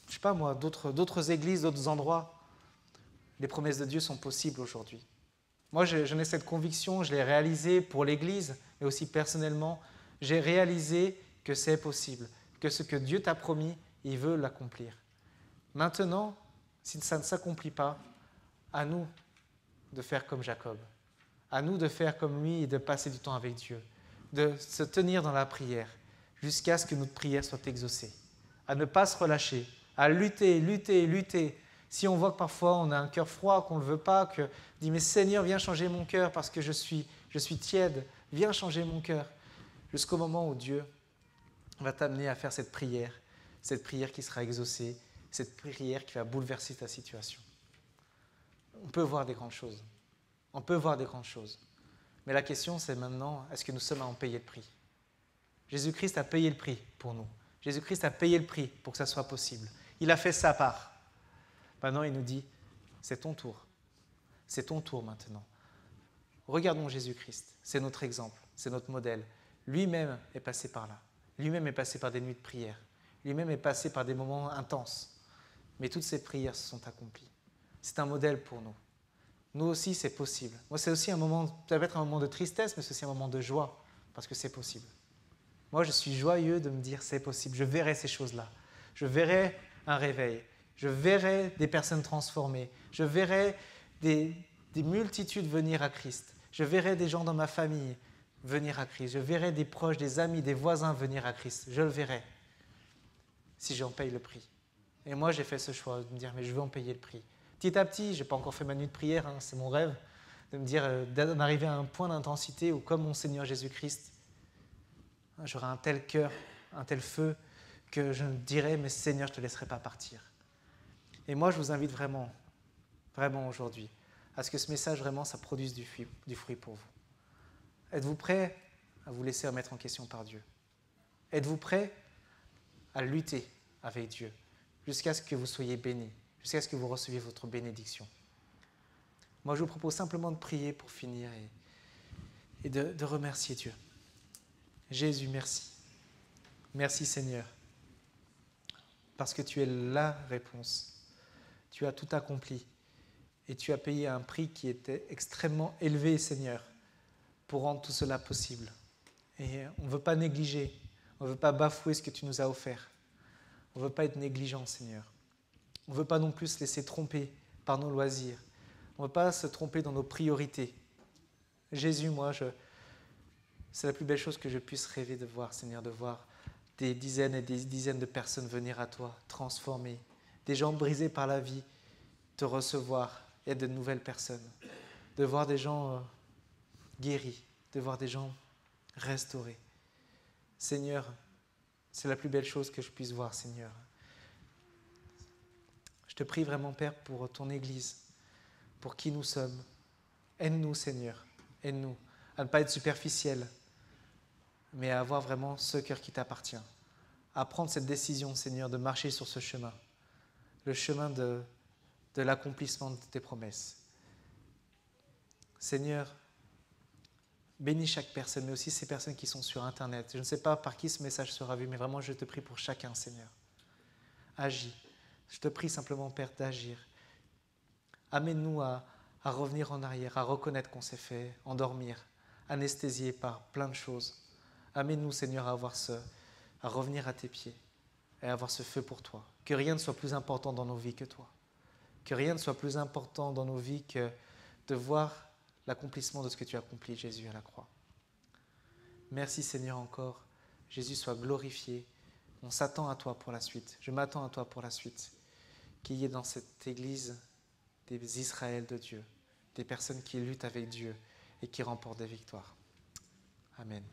je sais pas moi, d'autres églises, d'autres endroits. Les promesses de Dieu sont possibles aujourd'hui. Moi, j'en ai cette conviction, je l'ai réalisée pour l'Église, mais aussi personnellement, j'ai réalisé que c'est possible, que ce que Dieu t'a promis, il veut l'accomplir. Maintenant, si ça ne s'accomplit pas, à nous de faire comme Jacob, à nous de faire comme lui et de passer du temps avec Dieu, de se tenir dans la prière jusqu'à ce que notre prière soit exaucée, à ne pas se relâcher, à lutter, lutter, lutter. Si on voit que parfois on a un cœur froid, qu'on ne le veut pas, que dit mais Seigneur, viens changer mon cœur parce que je suis tiède, viens changer mon cœur, jusqu'au moment où Dieu va t'amener à faire cette prière qui sera exaucée, cette prière qui va bouleverser ta situation. On peut voir des grandes choses. On peut voir des grandes choses. Mais la question, c'est maintenant, est-ce que nous sommes à en payer le prix? Jésus-Christ a payé le prix pour nous. Jésus-Christ a payé le prix pour que ça soit possible. Il a fait sa part. Maintenant, il nous dit, c'est ton tour. C'est ton tour maintenant. Regardons Jésus-Christ. C'est notre exemple, c'est notre modèle. Lui-même est passé par là. Lui-même est passé par des nuits de prière. Lui-même est passé par des moments intenses. Mais toutes ces prières se sont accomplies. C'est un modèle pour nous. Nous aussi, c'est possible. Moi, c'est aussi un moment, ça peut être un moment de tristesse, mais c'est aussi un moment de joie, parce que c'est possible. Moi, je suis joyeux de me dire, c'est possible. Je verrai ces choses-là. Je verrai un réveil. Je verrai des personnes transformées. Je verrai des multitudes venir à Christ. Je verrai des gens dans ma famille venir à Christ. Je verrai des proches, des amis, des voisins venir à Christ. Je le verrai, si j'en paye le prix. Et moi, j'ai fait ce choix de me dire, mais je veux en payer le prix. Petit à petit, je n'ai pas encore fait ma nuit de prière, hein, c'est mon rêve, de me dire, d'en arriver à un point d'intensité où, comme mon Seigneur Jésus-Christ, j'aurai un tel cœur, un tel feu, que je me dirai, mais Seigneur, je ne te laisserai pas partir. Et moi, je vous invite vraiment, vraiment aujourd'hui, à ce que ce message, vraiment, ça produise du fruit pour vous. Êtes-vous prêts à vous laisser remettre en question par Dieu? Êtes-vous prêts à lutter avec Dieu jusqu'à ce que vous soyez bénis, jusqu'à ce que vous receviez votre bénédiction? Moi, je vous propose simplement de prier pour finir et de remercier Dieu. Jésus, merci. Merci Seigneur, parce que tu es la réponse. Tu as tout accompli et tu as payé un prix qui était extrêmement élevé, Seigneur, pour rendre tout cela possible. Et on ne veut pas négliger, on ne veut pas bafouer ce que tu nous as offert. On ne veut pas être négligent, Seigneur. On ne veut pas non plus se laisser tromper par nos loisirs. On ne veut pas se tromper dans nos priorités. Jésus, moi, c'est la plus belle chose que je puisse rêver de voir, Seigneur, de voir des dizaines et des dizaines de personnes venir à toi, transformées, des gens brisés par la vie, te recevoir et être de nouvelles personnes, de voir des gens guéris, de voir des gens restaurés. Seigneur, c'est la plus belle chose que je puisse voir, Seigneur. Je te prie vraiment, Père, pour ton Église, pour qui nous sommes. Aide-nous, Seigneur, aide-nous à ne pas être superficiels, mais à avoir vraiment ce cœur qui t'appartient, à prendre cette décision, Seigneur, de marcher sur ce chemin, le chemin de l'accomplissement de tes promesses. Seigneur, bénis chaque personne, mais aussi ces personnes qui sont sur Internet. Je ne sais pas par qui ce message sera vu, mais vraiment, je te prie pour chacun, Seigneur. Agis. Je te prie simplement, Père, d'agir. Amène-nous à revenir en arrière, à reconnaître qu'on s'est fait endormir, anesthésié par plein de choses. Amène-nous, Seigneur, à revenir à tes pieds et à avoir ce feu pour toi. Que rien ne soit plus important dans nos vies que toi. Que rien ne soit plus important dans nos vies que de voir l'accomplissement de ce que tu as accompli, Jésus, à la croix. Merci, Seigneur, encore. Jésus, sois glorifié. On s'attend à toi pour la suite. Je m'attends à toi pour la suite. Qu'il y ait dans cette Église des Israëls de Dieu, des personnes qui luttent avec Dieu et qui remportent des victoires. Amen.